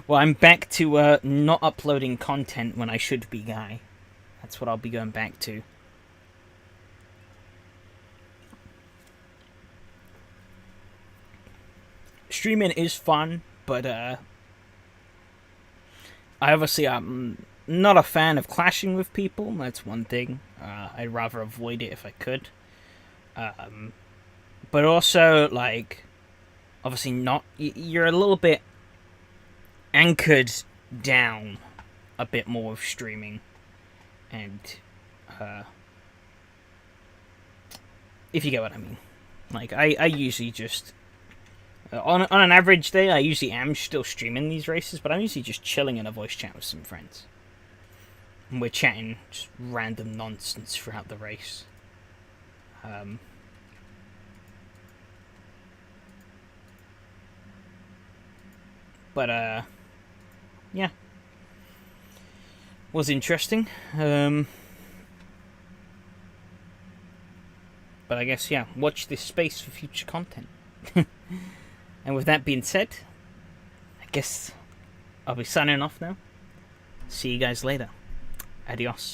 Well, I'm back to not uploading content when I should be, Guy. That's what I'll be going back to. Streaming is fun, but I obviously am not a fan of clashing with people. That's one thing. I'd rather avoid it if I could. But also, like, obviously not. You're a little bit anchored down a bit more with streaming, and if you get what I mean. Like, I usually just on an average day, I usually am still streaming these races, but I'm usually just chilling in a voice chat with some friends, and we're chatting just random nonsense throughout the race. But, yeah. Was interesting. But I guess, yeah, watch this space for future content. And with that being said, I guess I'll be signing off now. See you guys later. Adios.